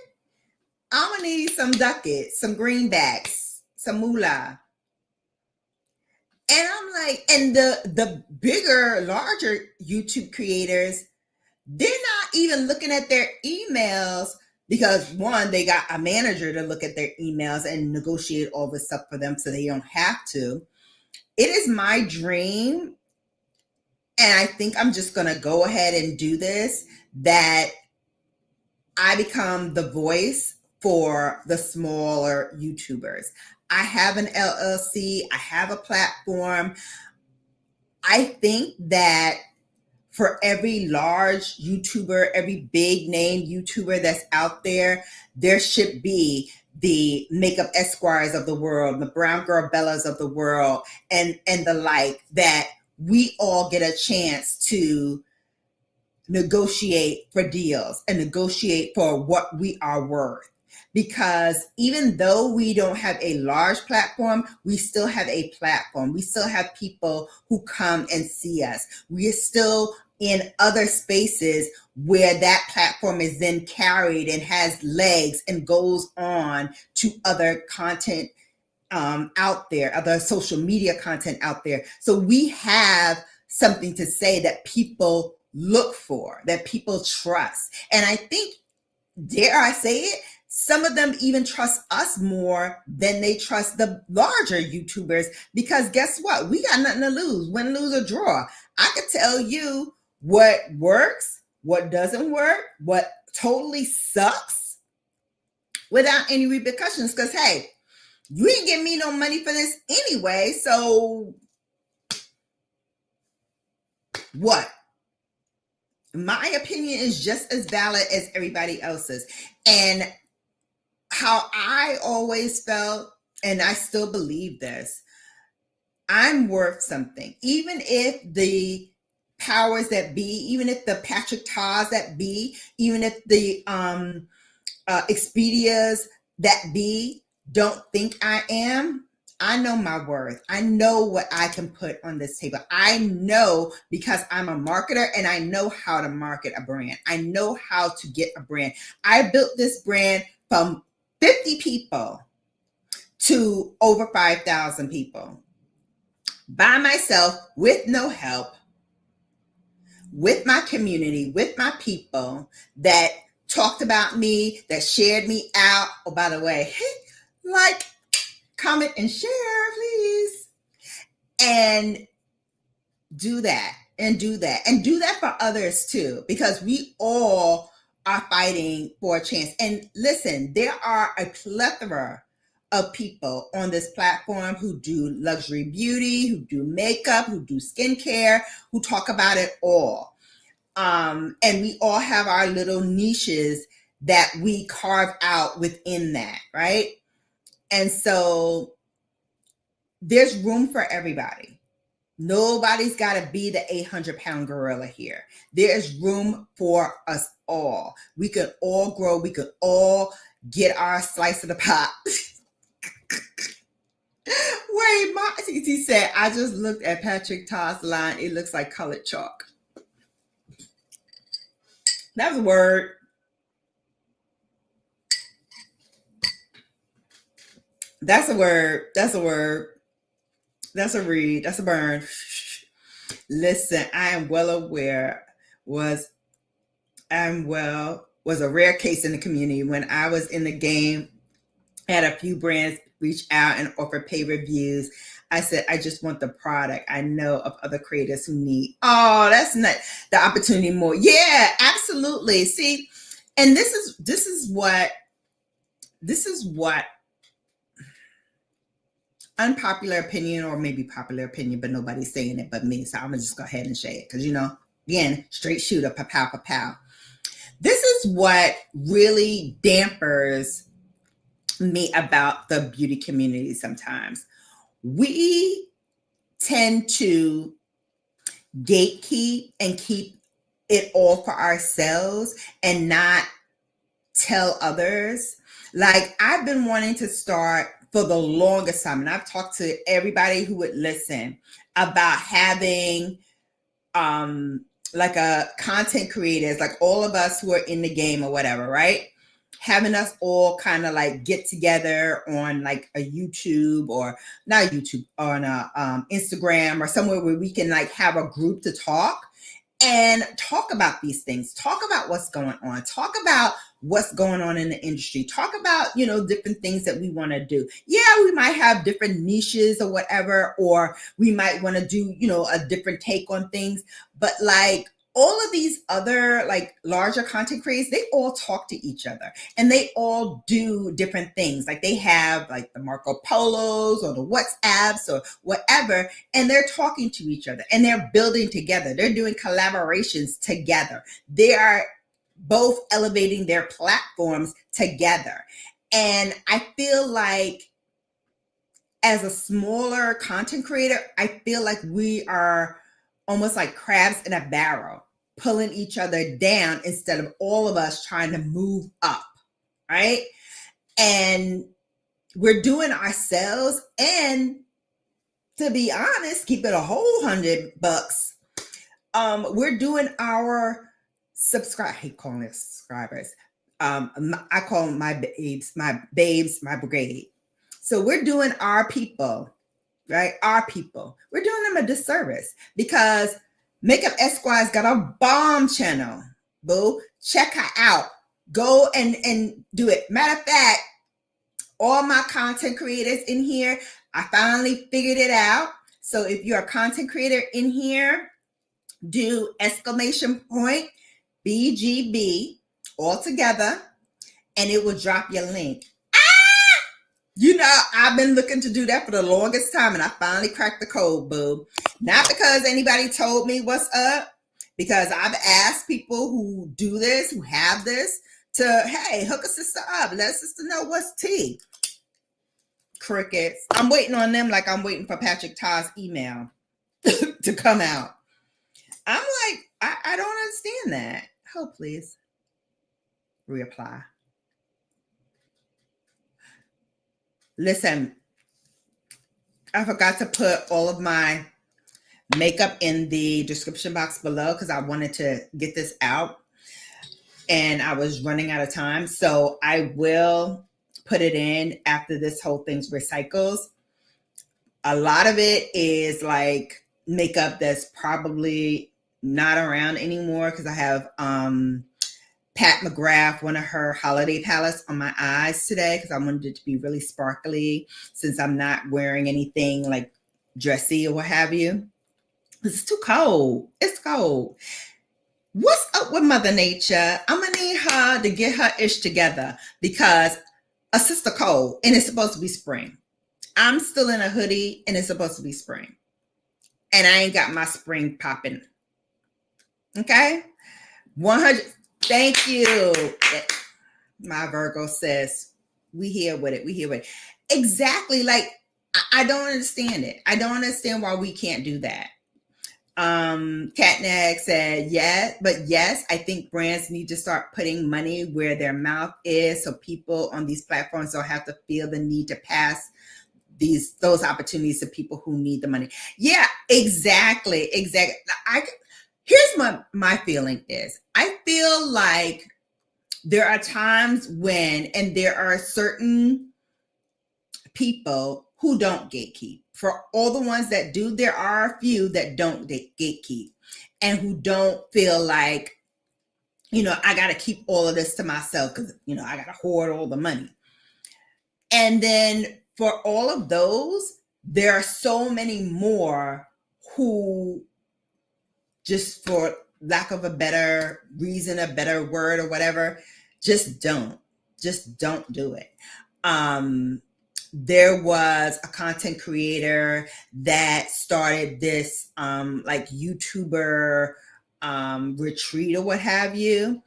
[SPEAKER 2] I'm gonna need some ducats, some greenbacks, some moolah. And I'm like, and the bigger, larger YouTube creators, they're not even looking at their emails because one, they got a manager to look at their emails and negotiate all this stuff for them so they don't have to. It is my dream, and I think I'm just going to go ahead and do this, that I become the voice for the smaller YouTubers. I have an LLC, I have a platform. I think that for every large YouTuber, every big name YouTuber that's out there, there should be the Makeup Esquires of the world, the Brown Girl Bellas of the world, and the like, that we all get a chance to negotiate for deals and negotiate for what we are worth. Because even though we don't have a large platform, we still have a platform. We still have people who come and see us. We are still in other spaces where that platform is then carried and has legs and goes on to other content out there, other social media content out there. So we have something to say that people look for, that people trust. And I think, dare I say it, some of them even trust us more than they trust the larger YouTubers, because guess what? We got nothing to lose. Win, lose, or draw. I could tell you what works, what doesn't work, what totally sucks without any repercussions. Because, hey, you ain't giving me no money for this anyway, so what? My opinion is just as valid as everybody else's. And how I always felt, and I still believe this, I'm worth something. Even if the powers that be, even if the Patrick Tars that be, even if the Expedias that be don't think I am, I know my worth. I know what I can put on this table. I know, because I'm a marketer and I know how to market a brand. I know how to get a brand. I built this brand from 50 people to over 5,000 people by myself, with no help, with my community, with my people that talked about me, that shared me out. Oh, by the way, like, comment, and share, please. And do that, and do that, and do that for others too, because we all are fighting for a chance. And listen, there are a plethora of people on this platform who do luxury beauty, who do makeup, who do skincare, who talk about it all. And we all have our little niches that we carve out within that, right? And so there's room for everybody. Nobody's got to be the 800-pound gorilla here. There's room for us all. We could all grow. We could all get our slice of the pie. Wait, my TT said, I just looked at Patrick Todd's line. It looks like colored chalk. That was a word. That's a word. That's a word. That's a read. That's a burn. Listen, I am well aware was a rare case in the community. When I was in the game, I had a few brands reach out and offer pay reviews. I said, I just want the product. I know of other creators who need. Oh, that's not the opportunity more. Yeah, absolutely. See, and this is what unpopular opinion, or maybe popular opinion, but nobody's saying it but me. So I'm gonna just go ahead and say it, because again, straight shooter, pow, pow, pow. This is what really dampers me about the beauty community sometimes. We tend to gatekeep and keep it all for ourselves and not tell others. Like, I've been wanting to start for the longest time, and I've talked to everybody who would listen about having like a content creators, like all of us who are in the game or whatever, right? Having us all kind of like get together on like a YouTube, or not YouTube, on a Instagram or somewhere where we can like have a group to talk and talk about these things, talk about what's going on, talk about what's going on in the industry. Talk about, different things that we want to do. Yeah, we might have different niches or whatever, or we might want to do, a different take on things. But like all of these other like larger content creators, they all talk to each other and they all do different things. Like they have like the Marco Polos or the WhatsApps or whatever, and they're talking to each other and they're building together. They're doing collaborations together. They are both elevating their platforms together. And I feel like as a smaller content creator, I feel like we are almost like crabs in a barrel, pulling each other down instead of all of us trying to move up, right? And we're doing ourselves, and to be honest, keep it a whole $100. We're doing our I hate calling it subscribers. I call them my babes, my brigade. So we're doing our people, right? Our people. We're doing them a disservice because Makeup Esquire's got a bomb channel. Boo, check her out. Go and do it. Matter of fact, all my content creators in here, I finally figured it out. So if you're a content creator in here, do !BGB all together, and it will drop your link. I've been looking to do that for the longest time, and I finally cracked the code, boo. Not because anybody told me what's up, because I've asked people who do this, who have this, to, hey, hook a sister up. Let sister know what's tea. Crickets. I'm waiting on them like I'm waiting for Patrick Todd's email to come out. I'm like, I don't understand that. Hold, please. Reapply. Listen, I forgot to put all of my makeup in the description box below because I wanted to get this out and I was running out of time. So I will put it in after this whole thing's recycles. A lot of it is like makeup that's probably not around anymore because I have Pat McGrath, one of her holiday palettes on my eyes today because I wanted it to be really sparkly since I'm not wearing anything like dressy or what have you. It's too cold. It's cold. What's up with Mother Nature? I'm going to need her to get her ish together because a sister cold and it's supposed to be spring. I'm still in a hoodie and it's supposed to be spring. And I ain't got my spring popping. Okay? 100. Thank you. My Virgo says, we here with it. We here with it. Exactly. Like, I don't understand it. I don't understand why we can't do that. Catnag said, yeah, but yes, I think brands need to start putting money where their mouth is so people on these platforms don't have to feel the need to pass those opportunities to people who need the money. Yeah, exactly. Here's my feeling is, I feel like there are times when, and there are certain people who don't gatekeep. For all the ones that do, there are a few that don't gatekeep and who don't feel like, I got to keep all of this to myself because, I got to hoard all the money. And then for all of those, there are so many more who, just for lack of a better reason, a better word or whatever, just don't do it. There was a content creator that started this like YouTuber retreat or what have you.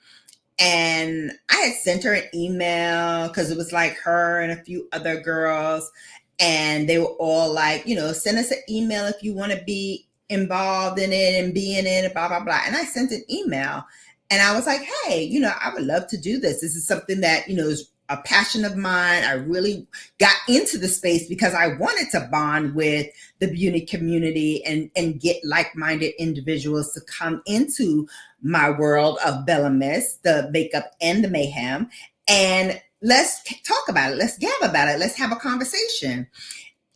[SPEAKER 2] And I had sent her an email because it was like her and a few other girls. And they were all like, send us an email if you want to be involved in it and be in it, blah, blah, blah. And I sent an email and I was like, hey, I would love to do this. This is something that, is a passion of mine. I really got into the space because I wanted to bond with the beauty community and get like-minded individuals to come into my world of Bella Miss, the makeup and the mayhem. And let's talk about it. Let's gab about it. Let's have a conversation.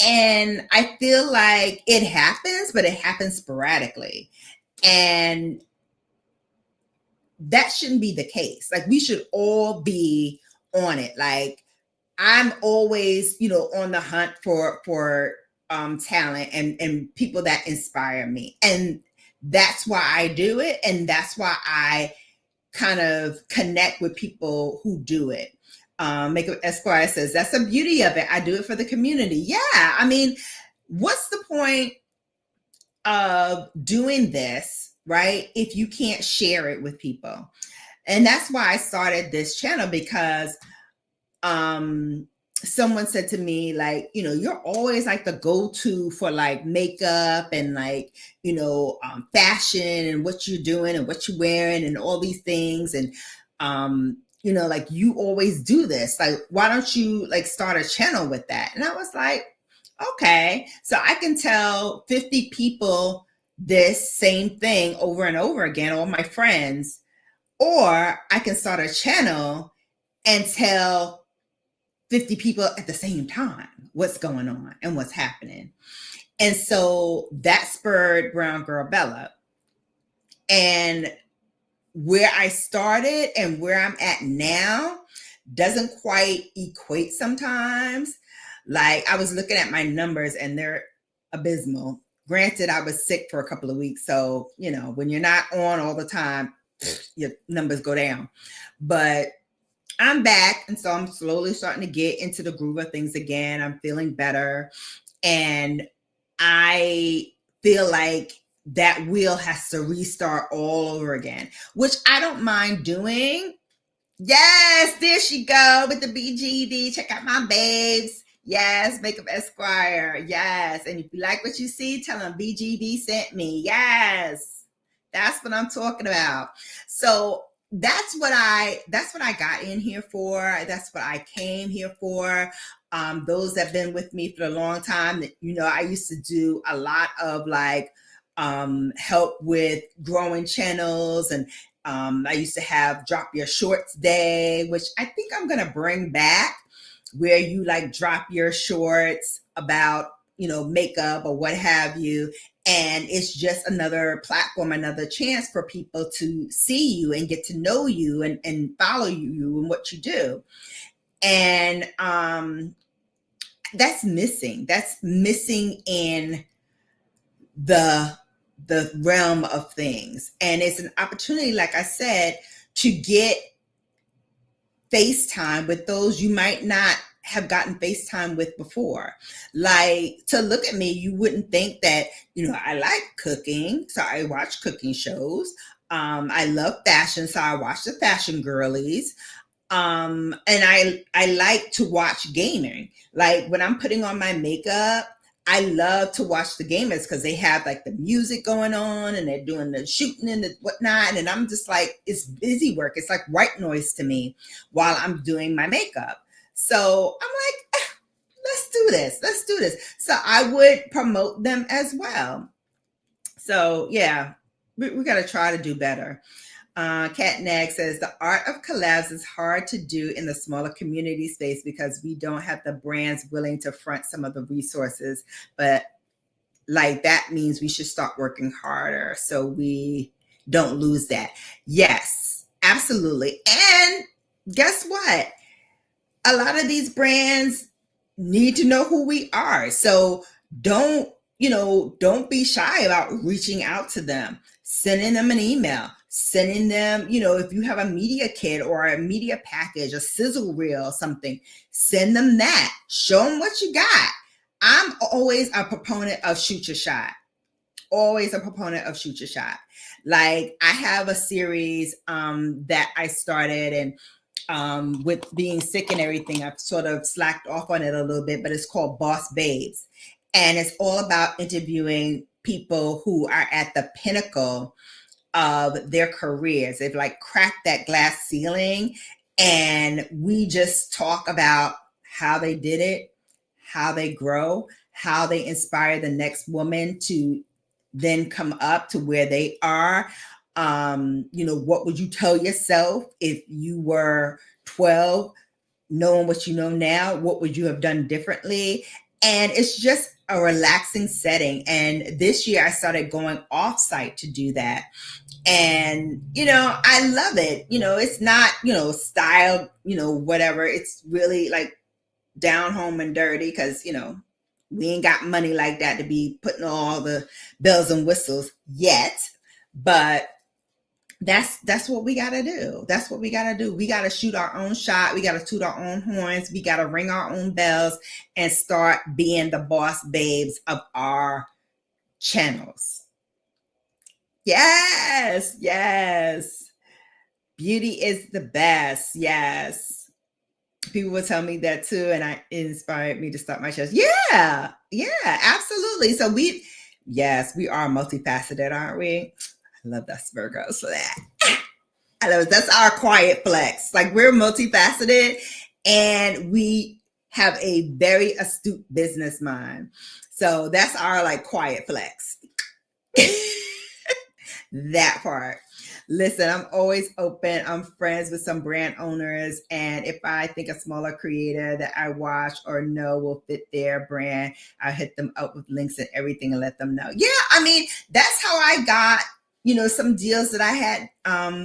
[SPEAKER 2] And I feel like it happens, but it happens sporadically. And that shouldn't be the case. Like, we should all be on it. Like, I'm always, on the hunt for talent and people that inspire me. And that's why I do it. And that's why I kind of connect with people who do it. Makeup Esquire says, that's the beauty of it. I do it for the community. Yeah. I mean, what's the point of doing this, right, if you can't share it with people? And that's why I started this channel, because someone said to me, like, you're always like the go-to for like makeup and like, fashion and what you're doing and what you're wearing and all these things. And, like, you always do this. Like, why don't you like start a channel with that? And I was like, okay, so I can tell 50 people this same thing over and over again, all my friends, or I can start a channel and tell 50 people at the same time what's going on and what's happening. And so that spurred Brown Girl Bella. And where I started and where I'm at now doesn't quite equate sometimes. Like, I was looking at my numbers and they're abysmal. Granted, I was sick for a couple of weeks. So, when you're not on all the time, your numbers go down. But I'm back. And so I'm slowly starting to get into the groove of things again. I'm feeling better. And I feel like that wheel has to restart all over again, which I don't mind doing. Yes, there she go with the BGD. Check out my babes. Yes, Makeup Esquire. Yes. And if you like what you see, tell them BGD sent me. Yes. That's what I'm talking about. So that's what I got in here for. That's what I came here for. Those that have been with me for a long time, I used to do a lot of like help with growing channels, and I used to have Drop Your Shorts Day, which I think I'm gonna bring back, where you like drop your shorts about makeup or what have you. And it's just another platform, another chance for people to see you and get to know you and follow you and what you do. And that's missing. That's missing in the realm of things. And it's an opportunity, like I said, to get FaceTime with those you might not have gotten FaceTime with before. Like, to look at me, you wouldn't think that, I like cooking, so I watch cooking shows. I love fashion, so I watch the fashion girlies. And I like to watch gaming. Like, when I'm putting on my makeup, I love to watch the gamers because they have like the music going on and they're doing the shooting and the whatnot. And I'm just like, it's busy work. It's like white noise to me while I'm doing my makeup. So I'm like, let's do this. Let's do this. So I would promote them as well. So yeah, we got to try to do better. Kat Nag says, the art of collabs is hard to do in the smaller community space because we don't have the brands willing to front some of the resources. But like, that means we should start working harder so we don't lose that. Yes, absolutely. And guess what? A lot of these brands need to know who we are. So don't be shy about reaching out to them, sending them an email, sending them, if you have a media kit or a media package, a sizzle reel, something, send them that. Show them what you got. I'm always a proponent of shoot your shot. Always a proponent of shoot your shot. Like, I have a series that I started, and with being sick and everything, I've sort of slacked off on it a little bit, but it's called Boss Babes. And it's all about interviewing people who are at the pinnacle of their careers. They've like cracked that glass ceiling, and we just talk about how they did it, how they grow, how they inspire the next woman to then come up to where they are. What would you tell yourself if you were 12, knowing what you know now? What would you have done differently? And it's just a relaxing setting. And this year I started going off site to do that. And, I love it. It's not, styled, whatever. It's really like down home and dirty because, we ain't got money like that to be putting all the bells and whistles yet. But that's what we gotta do. That's what we gotta do. We gotta shoot our own shot. We gotta toot our own horns. We gotta ring our own bells and start being the boss babes of our channels. Yes, yes. Beauty is the best. Yes. People will tell me that too, and it inspired me to start my shows. Yeah, absolutely. So we are multifaceted, aren't we? I love us Virgos for that. I love it. That's our quiet flex. Like, we're multifaceted and we have a very astute business mind. So that's our like quiet flex. That part. Listen, I'm always open. I'm friends with some brand owners. And if I think a smaller creator that I watch or know will fit their brand, I hit them up with links and everything and let them know. Yeah, I mean, that's how I got, some deals that I had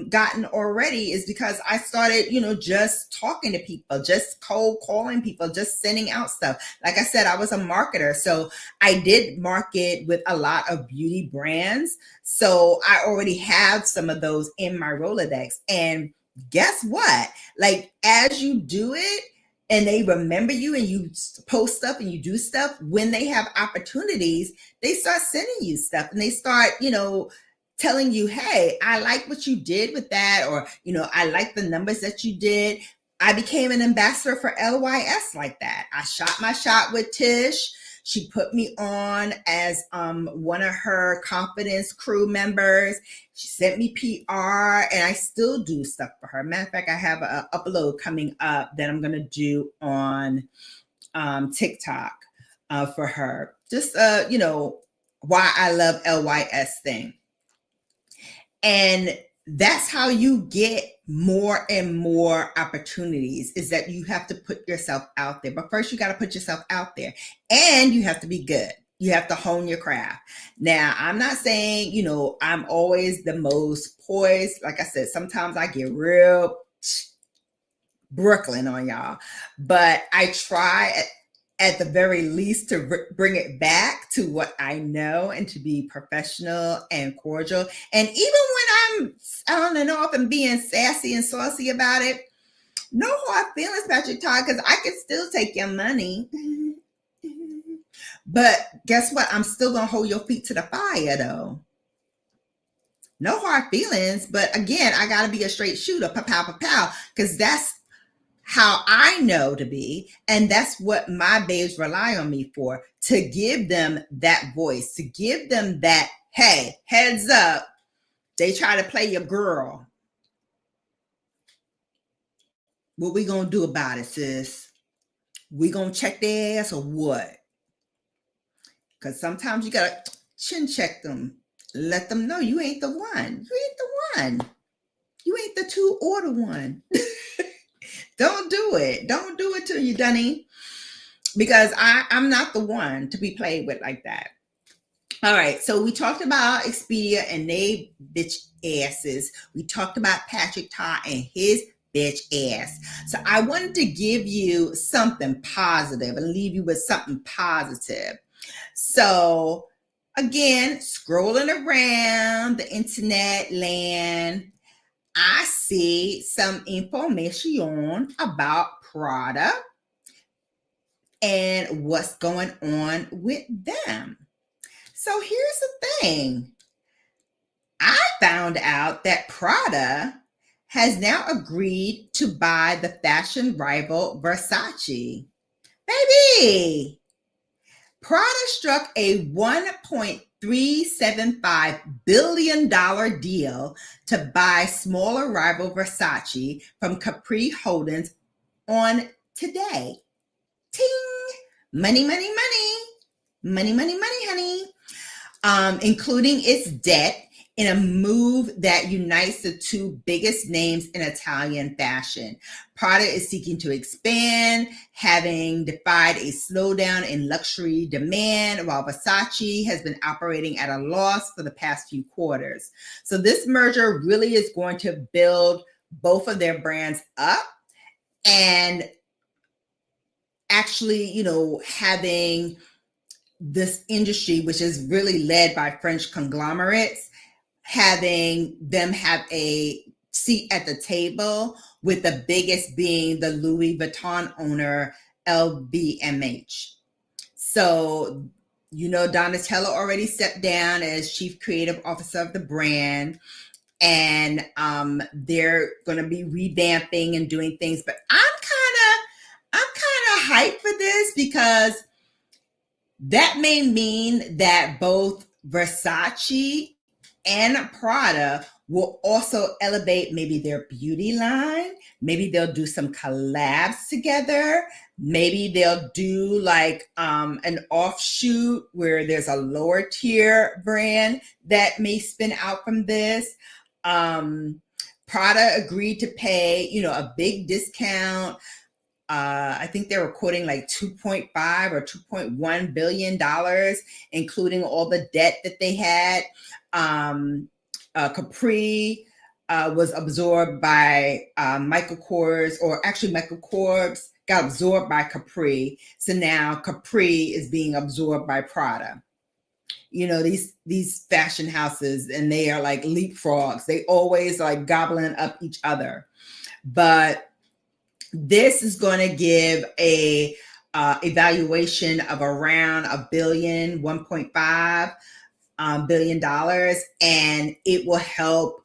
[SPEAKER 2] gotten already is because I started, just talking to people, just cold calling people, just sending out stuff. Like I said, I was a marketer. So I did market with a lot of beauty brands. So I already have some of those in my Rolodex. And guess what? Like, as you do it, and they remember you and you post stuff and you do stuff, when they have opportunities, they start sending you stuff and they start, telling you, hey, I like what you did with that, or, I like the numbers that you did. I became an ambassador for LYS like that. I shot my shot with Tish. She put me on as one of her confidence crew members. She sent me PR, and I still do stuff for her. Matter of fact, I have an upload coming up that I'm going to do on TikTok for her. Just, why I love LYS thing. And that's how you get more and more opportunities, is that you have to put yourself out there. But first, you got to put yourself out there, and you have to be good. You have to hone your craft. Now, I'm not saying, I'm always the most poised. Like I said, sometimes I get real Brooklyn on y'all, but I try at the very least to bring it back to what I know and to be professional and cordial. And even when I'm on and off and being sassy and saucy about it, no hard feelings, Patrick Todd, because I can still take your money. But guess what? I'm still going to hold your feet to the fire, though. No hard feelings. But again, I got to be a straight shooter, pow, because that's how I know to be. And that's what my babes rely on me for, to give them that voice, to give them that, hey, heads up, they try to play your girl. What we gonna do about it, sis? We gonna check their ass or what? Because sometimes you gotta chin check them. Let them know you ain't the one. You ain't the one. You ain't the two or the one. Don't do it. Don't do it to you, Dunny. Because I'm not the one to be played with like that. All right. So we talked about Expedia and they bitch asses. We talked about Patrick Todd and his bitch ass. So I wanted to give you something positive and leave you with something positive. So again, scrolling around the internet land, I see some information about Prada and what's going on with them. So here's the thing. I found out that Prada has now agreed to buy the fashion rival Versace. Baby, Prada struck a $1.375 billion deal to buy smaller rival Versace from Capri Holdings on today. Ting! Money, money, money. Money, money, money, honey. Including its debt in a move that unites the two biggest names in Italian fashion. Prada is seeking to expand, having defied a slowdown in luxury demand, while Versace has been operating at a loss for the past few quarters. So this merger really is going to build both of their brands up, and actually, having this industry, which is really led by French conglomerates, having them have a seat at the table, with the biggest being the Louis Vuitton owner, LVMH. So, Donatella already stepped down as chief creative officer of the brand, and they're going to be revamping and doing things. But I'm kind of hyped for this, because that may mean that both Versace and Prada will also elevate maybe their beauty line. Maybe they'll do some collabs together. Maybe they'll do like an offshoot where there's a lower tier brand that may spin out from this. Prada agreed to pay, a big discount. I think they were quoting like $2.5 or $2.1 billion, including all the debt that they had. Capri was absorbed by Michael Kors, or actually Michael Kors got absorbed by Capri. So now Capri is being absorbed by Prada. These fashion houses, and they are like leapfrogs. They always like gobbling up each other. But this is going to give a evaluation of around $1.5 billion, and it will help,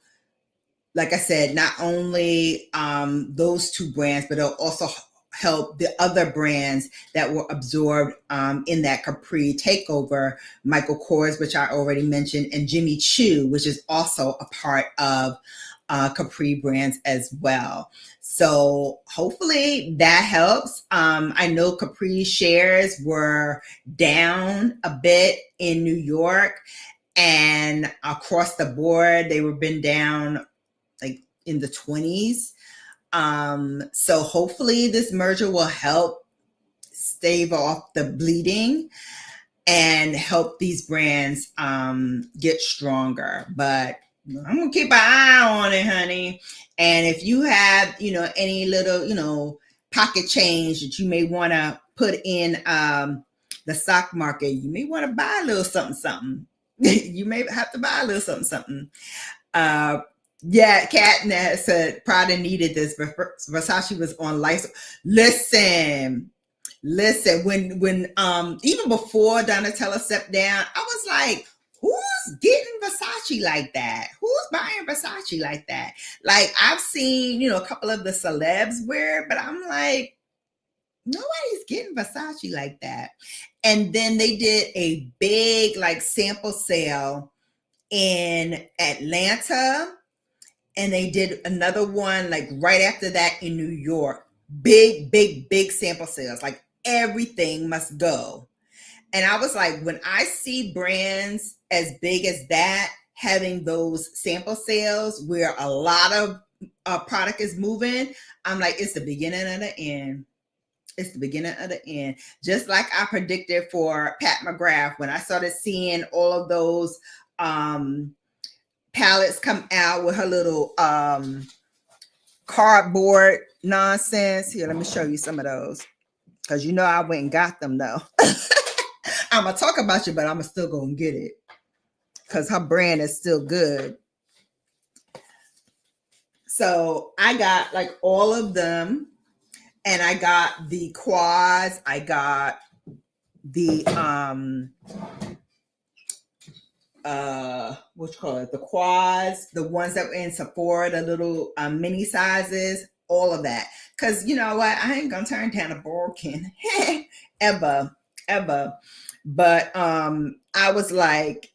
[SPEAKER 2] like I said, not only those two brands, but it'll also help the other brands that were absorbed in that Capri takeover, Michael Kors, which I already mentioned, and Jimmy Choo, which is also a part of Capri brands as well. So hopefully that helps. I know Capri shares were down a bit in New York, and across the board, they were been down like in the 20s. So hopefully this merger will help stave off the bleeding and help these brands get stronger. But I'm gonna keep an eye on it, honey. And if you have, any little, pocket change that you may want to put in the stock market, you may want to buy a little something. You may have to buy a little something. Yeah, Kat said Prada needed this. Versace was on life. Listen. When even before Donatella stepped down, I was like, who's getting Versace like that? Who's buying Versace like that? Like, I've seen, a couple of the celebs wear it, but I'm like, nobody's getting Versace like that. And then they did a big like sample sale in Atlanta, and they did another one like right after that in New York. Big sample sales. Like, everything must go. And I was like, when I see brands as big as that having those sample sales where a lot of product is moving, I'm like, it's the beginning of the end. It's the beginning of the end. Just like I predicted for Pat McGrath, when I started seeing all of those palettes come out with her little cardboard nonsense. Here, let me show you some of those, because I went and got them though. I'm gonna talk about you, but I'm still gonna get it because her brand is still good. So I got like all of them, and I got the quads. I got the what you call it? The quads, the ones that were in Sephora, the little mini sizes, all of that. Because you know what, I ain't gonna turn down a Birkin ever. But I was like,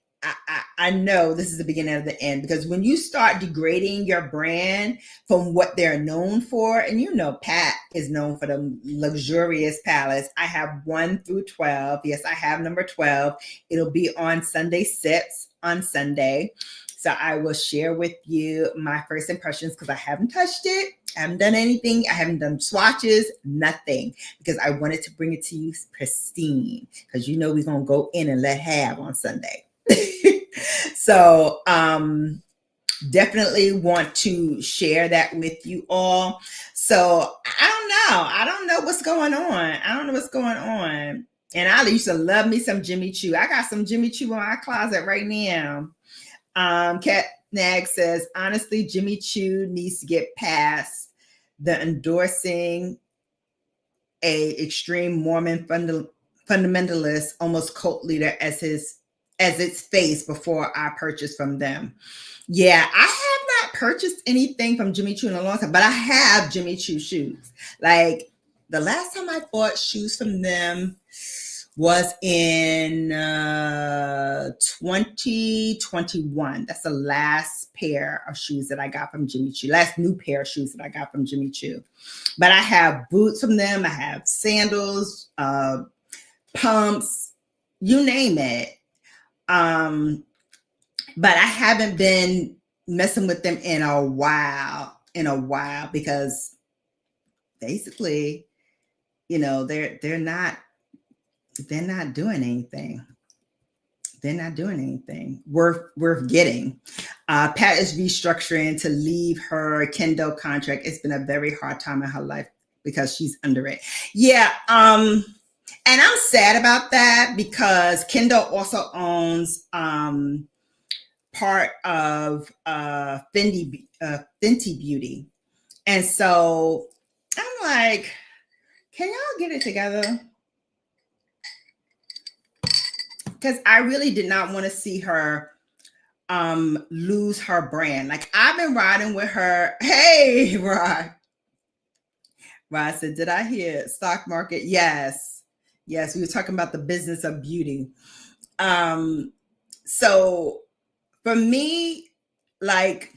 [SPEAKER 2] I know this is the beginning of the end, because when you start degrading your brand from what they're known for, and Pat is known for the luxurious palettes. I have 1 through 12. Yes, I have number 12. It'll be on Sunday sets on Sunday. So I will share with you my first impressions because I haven't touched it. I haven't done anything. I haven't done swatches, nothing, because I wanted to bring it to you pristine because you know we're going to go in and let have on Sunday. So definitely want to share that with you all. So I don't know what's going on. And I used to love me some Jimmy Choo. I got some Jimmy Choo in my closet right now. Cat Nag says, honestly, Jimmy Choo needs to get past the endorsing a extreme Mormon fundamentalist, almost cult leader as its face before I purchased from them. Yeah, I have not purchased anything from Jimmy Choo in a long time, but I have Jimmy Choo shoes. Like the last time I bought shoes from them was in 2021. That's the last pair of shoes that I got from Jimmy Choo. Last new pair of shoes that I got from Jimmy Choo. But I have boots from them. I have sandals, pumps, you name it. But I haven't been messing with them in a while because basically, you know, they're not doing anything. They're not doing anything worth getting. Pat is restructuring to leave her Kindle contract. It's been a very hard time in her life because she's under it. Yeah. And I'm sad about that because Kindle also owns part of Fenty Beauty. And so I'm like, can y'all get it together? Because I really did not want to see her lose her brand. Like I've been riding with her. Hey, Rod. Rod said, did I hear stock market? Yes. Yes, we were talking about the business of beauty. So for me, like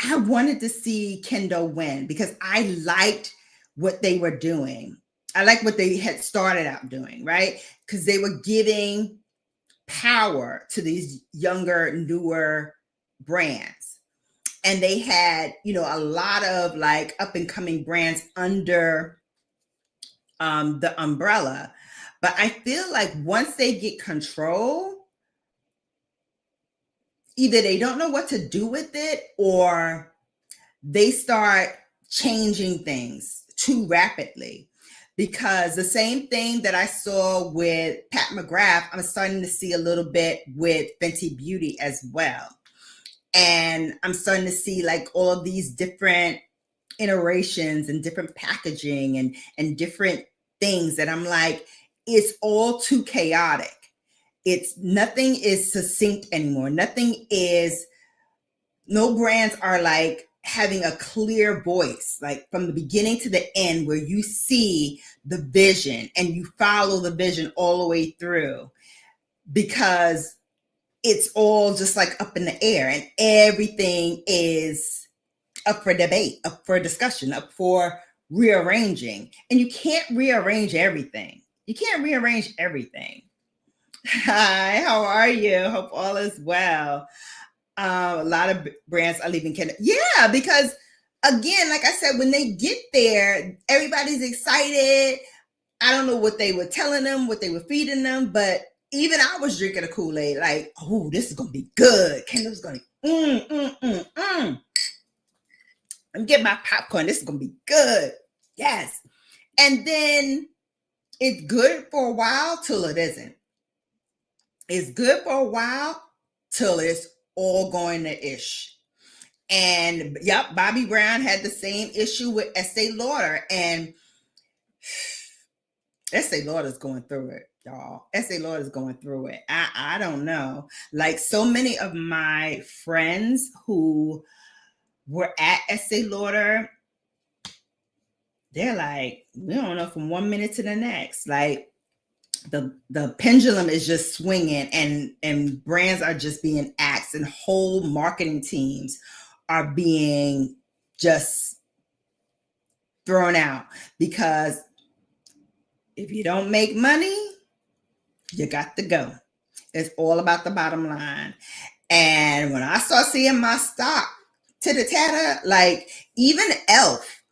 [SPEAKER 2] I wanted to see Kendall win because I liked what they were doing. I like what they had started out doing, right? Because they were giving power to these younger, newer brands. And they had, you know, a lot of like up and coming brands under the umbrella. But I feel like once they get control, either they don't know what to do with it or they start changing things too rapidly. Because the same thing that I saw with Pat McGrath, I'm starting to see a little bit with Fenty Beauty as well. And I'm starting to see like all of these different iterations and different packaging and different things that I'm like, it's all too chaotic. It's nothing is succinct anymore. No brands are like having a clear voice, like from the beginning to the end, where you see the vision and you follow the vision all the way through, because it's all just like up in the air and everything is up for debate, up for discussion, up for rearranging. And you can't rearrange everything. Hi, how are you? Hope all is well. A lot of brands are leaving Canada. Yeah, because again, like I said, when they get there, everybody's excited. I don't know what they were telling them, what they were feeding them, but even I was drinking a Kool-Aid, like, oh, this is gonna be good. Kendall's gonna I'm getting my popcorn. This is gonna be good. Yes. And then it's good for a while till it isn't. It's good for a while till it's all going to ish. And yep, Bobby Brown had the same issue with Estee Lauder, and Estee Lauder's going through it, y'all. Estee Lauder's going through it. I don't know. Like so many of my friends who were at Estee Lauder, they're like, we don't know from 1 minute to the next. Like the pendulum is just swinging, and brands are just being axed, and whole marketing teams are being just thrown out, because if you don't make money, you got to go. It's all about the bottom line. And when I start seeing my stock to the tatter, like even Elf,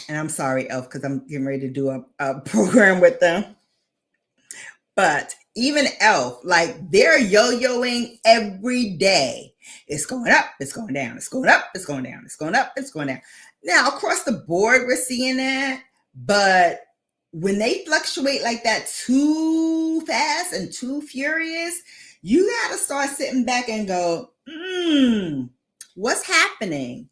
[SPEAKER 2] and I'm sorry, Elf, because I'm getting ready to do a program with them. But even Elf, like they're yo-yoing every day. It's going up, it's going down, it's going up, it's going down, it's going up, it's going down. Now, across the board, we're seeing that. But when they fluctuate like that too fast and too furious, you got to start sitting back and go, what's happening?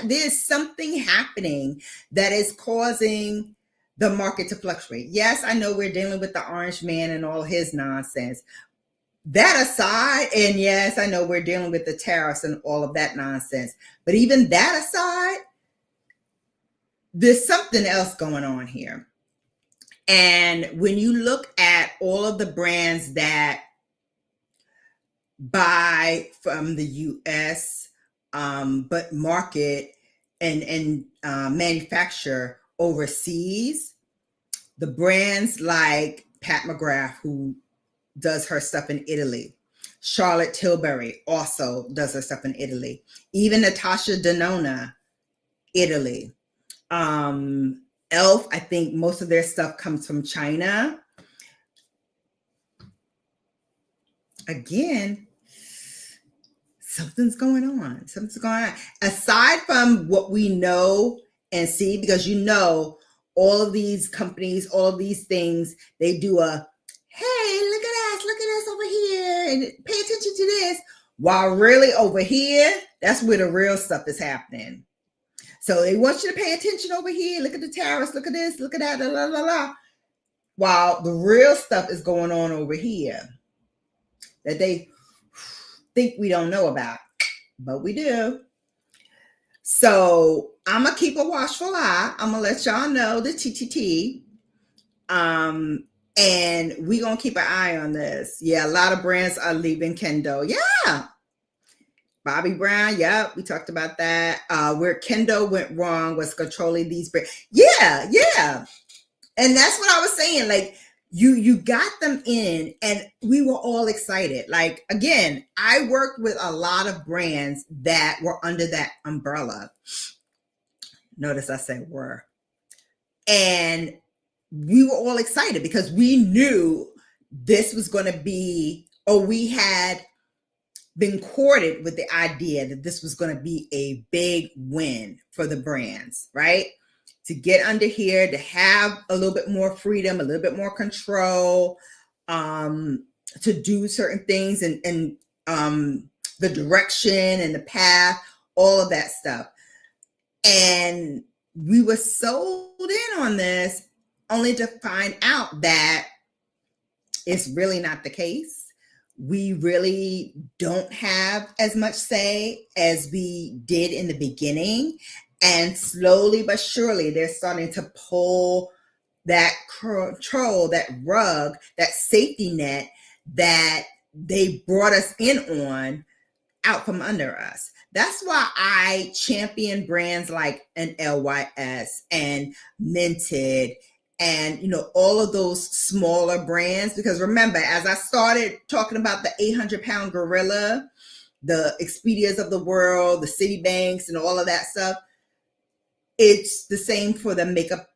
[SPEAKER 2] There's something happening that is causing the market to fluctuate. Yes, I know we're dealing with the orange man and all his nonsense. That aside, and yes, I know we're dealing with the tariffs and all of that nonsense. But even that aside, there's something else going on here. And when you look at all of the brands that buy from the US, but market and manufacture overseas, the brands like Pat McGrath, who does her stuff in Italy, Charlotte Tilbury also does her stuff in Italy, even Natasha Denona, Italy. Elf, I think most of their stuff comes from China. Again, something's going on. Something's going on. Aside from what we know and see, because you know, all of these companies, all of these things, they do a, hey, look at us over here, and pay attention to this. While really over here, that's where the real stuff is happening. So they want you to pay attention over here. Look at the tariffs. Look at this. Look at that. La, la, la. While the real stuff is going on over here that they think we don't know about, but we do. So I'm going to keep a watchful eye. I'm going to let y'all know the TTT. And we're going to keep an eye on this. Yeah, a lot of brands are leaving Kendo. Yeah. Bobbi Brown, yep, we talked about that. Where Kendo went wrong was controlling these brands. Yeah. And that's what I was saying. Like, you got them in, and we were all excited. Like, again, I worked with a lot of brands that were under that umbrella. Notice I said were. And we were all excited because we knew this was going to be, or we had been courted with the idea that this was going to be a big win for the brands, right? To get under here, to have a little bit more freedom, a little bit more control, to do certain things and the direction and the path, all of that stuff. And we were sold in on this only to find out that it's really not the case. We really don't have as much say as we did in the beginning. And slowly but surely, they're starting to pull that control, that rug, that safety net that they brought us in on out from under us. That's why I champion brands like an LYS and Minted and, you know, all of those smaller brands. Because remember, as I started talking about the 800-pound gorilla, the Expedias of the world, the Citibanks and all of that stuff, it's the same for the makeup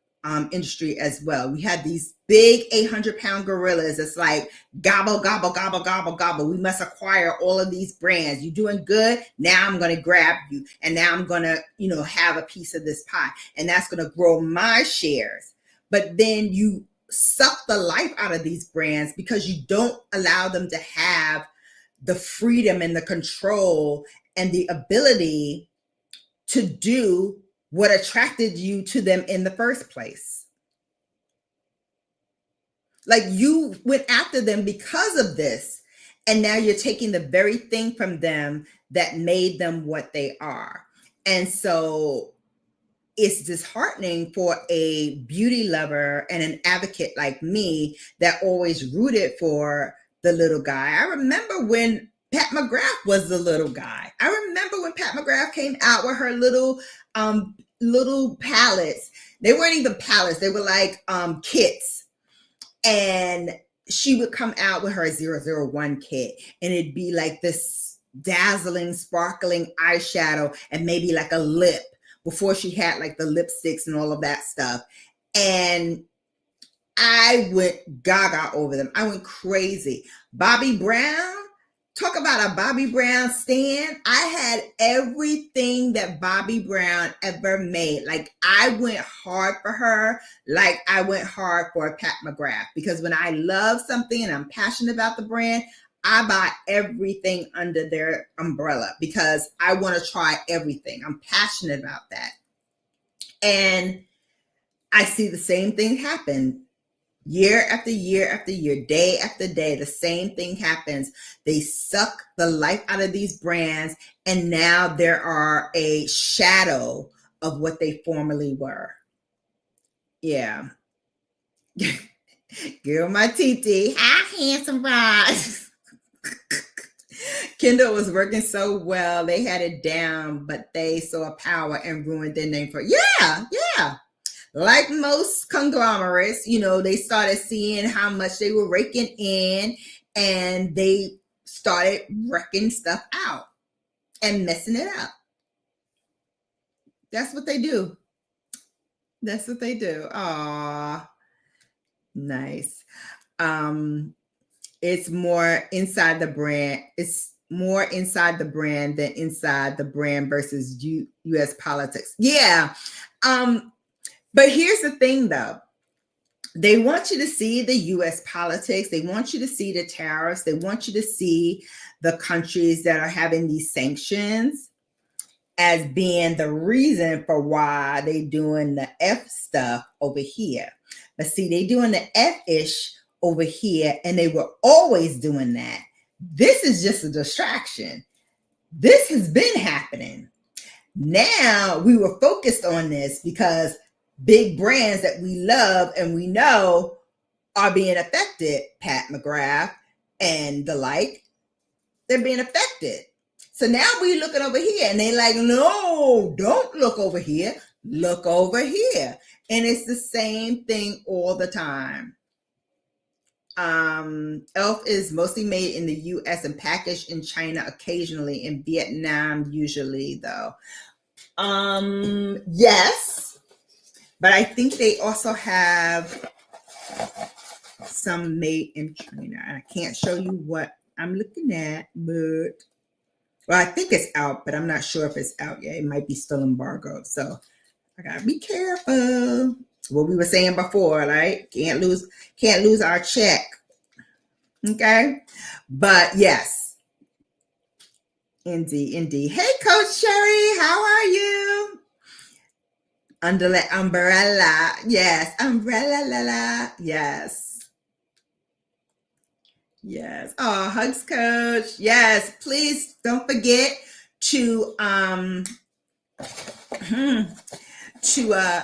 [SPEAKER 2] industry as well. We had these big 800-pound gorillas. It's like gobble, gobble, gobble, gobble, gobble. We must acquire all of these brands. You're doing good. Now I'm going to grab you. And now I'm going to, you know, have a piece of this pie. And that's going to grow my shares. But then you suck the life out of these brands because you don't allow them to have the freedom and the control and the ability to do what attracted you to them in the first place. Like, you went after them because of this, and now you're taking the very thing from them that made them what they are. And so it's disheartening for a beauty lover and an advocate like me that always rooted for the little guy. I remember when Pat McGrath was the little guy. I remember when Pat McGrath came out with her little palettes. They weren't even palettes. They were like kits. And she would come out with her 001 kit, and it'd be like this dazzling, sparkling eyeshadow and maybe like a lip before she had like the lipsticks and all of that stuff. And I went gaga over them. I went crazy. Bobbi Brown, talk about a Bobbi Brown stan. I had everything that Bobbi Brown ever made. Like, I went hard for her, like I went hard for Pat McGrath, because when I love something and I'm passionate about the brand, I buy everything under their umbrella because I want to try everything. I'm passionate about that. And I see the same thing happen year after year after year, day after day. The same thing happens. They suck the life out of these brands, and now there are a shadow of what they formerly were. Yeah. Girl, my TT. Hi, handsome Ross. Kendall was working so well. They had it down, but they saw power and ruined their name for yeah. Like most conglomerates, they started seeing how much they were raking in, and they started wrecking stuff out and messing it up. That's what they do. That's what they do. Aw, nice. It's more inside the brand. It's more inside the brand than inside the brand versus U.S. politics. Yeah. But here's the thing, though. They want you to see the U.S. politics. They want you to see the tariffs. They want you to see the countries that are having these sanctions as being the reason for why they doing the F stuff over here. But see, they doing the F-ish over here, and they were always doing that. This is just a distraction. This has been happening. Now we were focused on this because big brands that we love and we know are being affected, Pat McGrath and the like, they're being affected. So now we looking over here, and they like, no, don't look over here. Look over here. And it's the same thing all the time. Elf is mostly made in the U.S. and packaged in China occasionally, in Vietnam usually, though. Yes, but I think they also have some made in China. I can't show you what I'm looking at, but well, I think it's out, but I'm not sure if it's out yet. It might be still embargoed, so I gotta be careful. What we were saying before, right? Can't lose our check. Okay, but yes, indeed. Hey, Coach Sherry, how are you? Under the umbrella, yes, umbrella, la la, yes. Oh, hugs, Coach. Yes, please don't forget to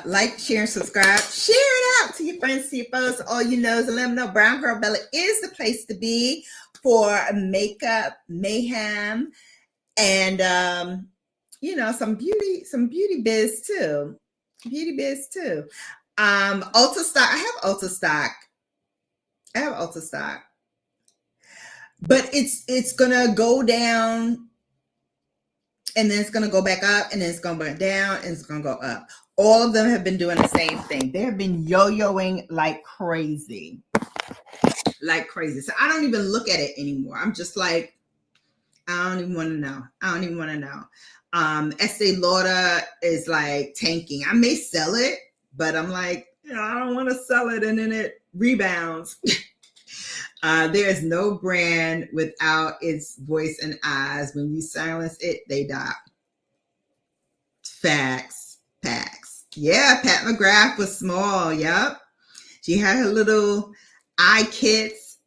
[SPEAKER 2] like, share, and subscribe. Share it out to your friends, to your folks, all you know, and let them know Brown Girl Bella is the place to be for makeup mayhem and some beauty biz too. Ulta stock. I have Ulta stock. But it's gonna go down, and then it's gonna go back up, and then it's gonna go down, and it's gonna go up. All of them have been doing the same thing. They have been yo-yoing like crazy. So I don't even look at it anymore. I'm just like, I don't even want to know. Estee Lauder is like tanking. I may sell it, but I'm like, I don't want to sell it, and then it rebounds. There is no brand without its voice and eyes. When you silence it, they die. Facts. Yeah, Pat McGrath was small. Yep. She had her little eye kits,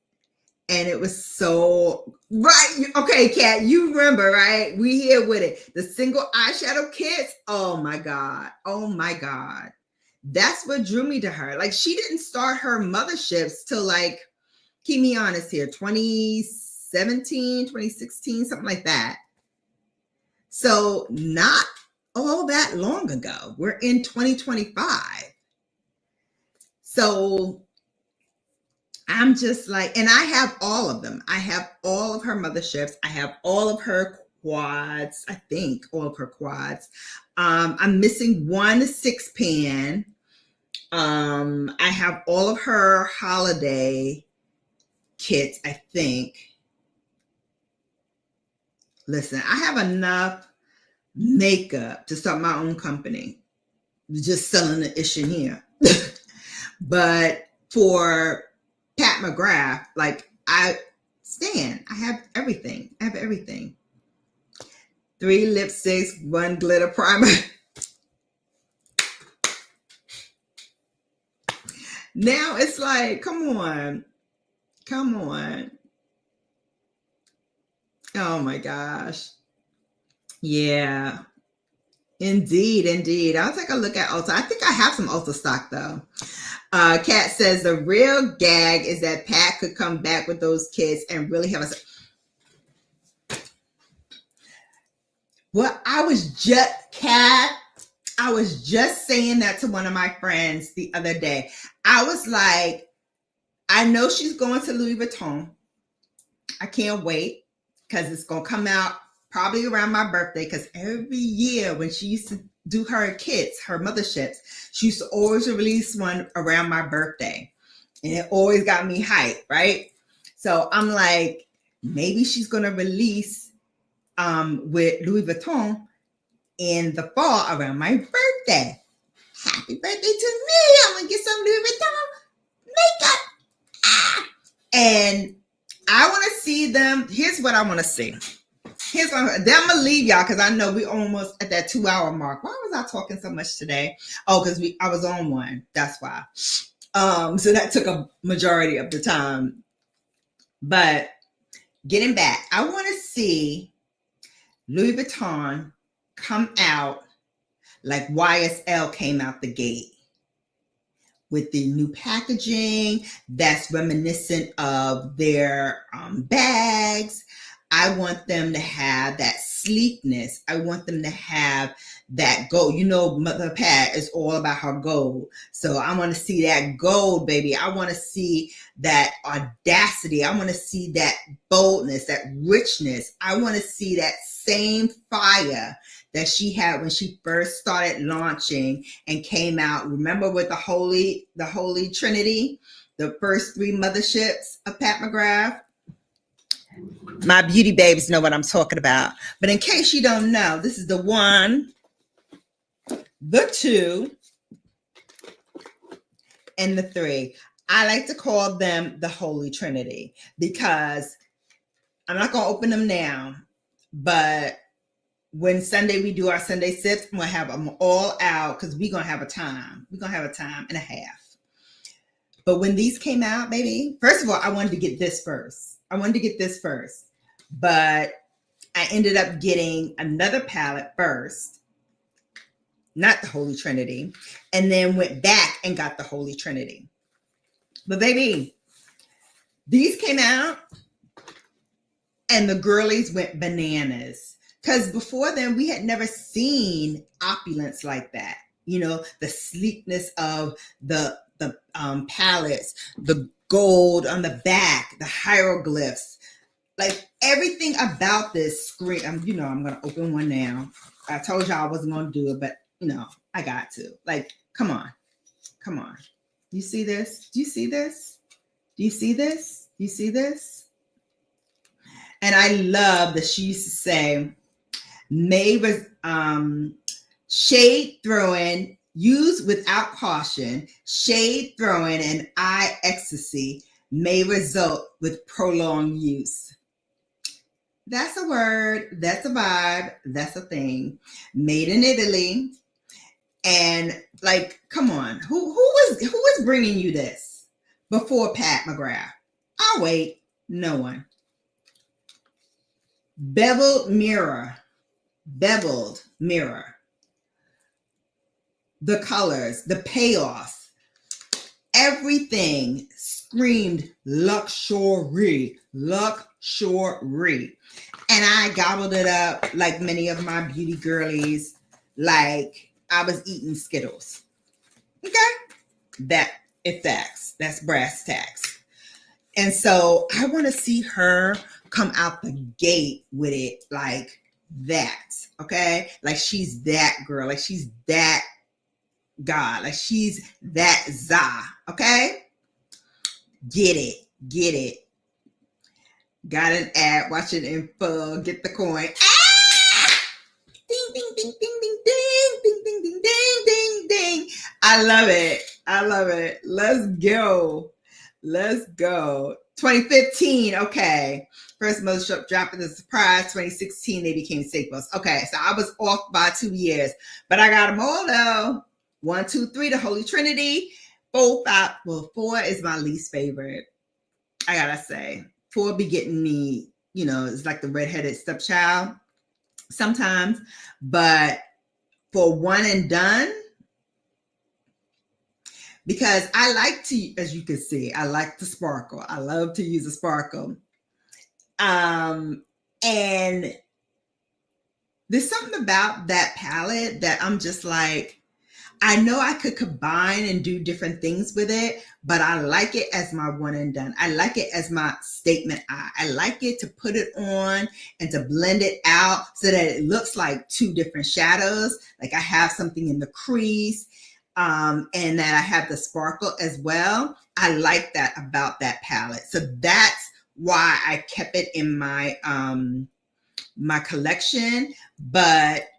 [SPEAKER 2] and it was so right. Okay, Kat, you remember, right? We here with it. The single eyeshadow kits. Oh my God. That's what drew me to her. Like, she didn't start her motherships till, like, keep me honest here, 2017, 2016, something like that. So not all that long ago. We're in 2025. So I'm just like, and I have all of them. I have all of her motherships. I have all of her quads. I think all of her quads. I'm missing one 6-pan. I have all of her holiday kits, I think. Listen, I have enough makeup to start my own company, just selling the issue here. But for Pat McGrath, like I have everything. I have everything. 3 lipsticks, 1 glitter primer. Now it's like, come on. Oh my gosh. Yeah. Indeed. I'll take a look at Ulta. I think I have some Ulta stock though. Kat says the real gag is that Pat could come back with those kids and really have us. Well, I was just saying that to one of my friends the other day. I was like, I know she's going to Louis Vuitton. I can't wait because it's going to come out probably around my birthday, because every year when she used to do her kits, her motherships, she used to always release one around my birthday. And it always got me hyped, right? So I'm like, maybe she's going to release with Louis Vuitton in the fall around my birthday. Happy birthday to me. I'm going to get some Louis Vuitton makeup. And I want to see them. Here's what I want to see. Then I'm going to leave y'all because I know we almost at that 2-hour mark. Why was I talking so much today? Oh, because I was on one. That's why. So that took a majority of the time. But getting back, I want to see Louis Vuitton come out like YSL came out the gate with the new packaging that's reminiscent of their bags. I want them to have that sleekness. I want them to have that gold. You know, Mother Pat is all about her gold. So I want to see that gold, baby. I want to see that audacity. I want to see that boldness, that richness. I want to see that same fire that she had when she first started launching and came out. Remember with the Holy Trinity, the first 3 motherships of Pat McGrath? My beauty babes know what I'm talking about. But in case you don't know, this is the 1, the 2, and the 3. I like to call them the Holy Trinity because I'm not going to open them now, but when Sunday we do our Sunday sips, I'm going to have them all out because we're going to have a time. We're going to have a time and a half. But when these came out, baby, first of all, I wanted to get this first. But I ended up getting another palette first, not the Holy Trinity, and then went back and got the Holy Trinity. But baby, these came out and the girlies went bananas. Because before then, we had never seen opulence like that. You know, the sleekness of the palettes, the gold on the back, the hieroglyphs. Like everything about this screen. I'm going to open one now. I told y'all I wasn't going to do it, but, I got to. Like, come on. You see this? Do you see this? And I love that she used to say, May was shade throwing, use without caution, shade throwing and eye ecstasy may result with prolonged use. That's a word, that's a vibe, that's a thing. Made in Italy. And like, come on, who was bringing you this before Pat McGrath? I'll wait. No one. Beveled mirror. The colors, the payoff, everything screamed luxury. And I gobbled it up like many of my beauty girlies, like I was eating Skittles. Okay? That's brass tacks. And so I want to see her come out the gate with it like that. Okay. Like she's that girl. Like she's that God. Like she's that Za. Okay. Get it. Get it. Got an ad, watching info, get the coin. Ah! Ding, ding, ding, ding, ding, ding, ding, ding, ding, ding, ding, ding. I love it. I love it. Let's go. Let's go. 2015. Okay. First mothership dropping the surprise. 2016, they became staples. Okay. So I was off by 2 years, but I got them all though. 1, 2, 3, the Holy Trinity. 4, 5. Well, 4 is my least favorite. I gotta say. 4 be getting me, you know, it's like the redheaded stepchild sometimes. But for one and done, because I like to, as you can see, I like to sparkle. I love to use a sparkle. And there's something about that palette that I'm just like, I know I could combine and do different things with it, but I like it as my one and done. I like it as my statement eye. I like it to put it on and to blend it out so that it looks like 2 different shadows. Like I have something in the crease, and that I have the sparkle as well. I like that about that palette. So that's why I kept it in my my collection, but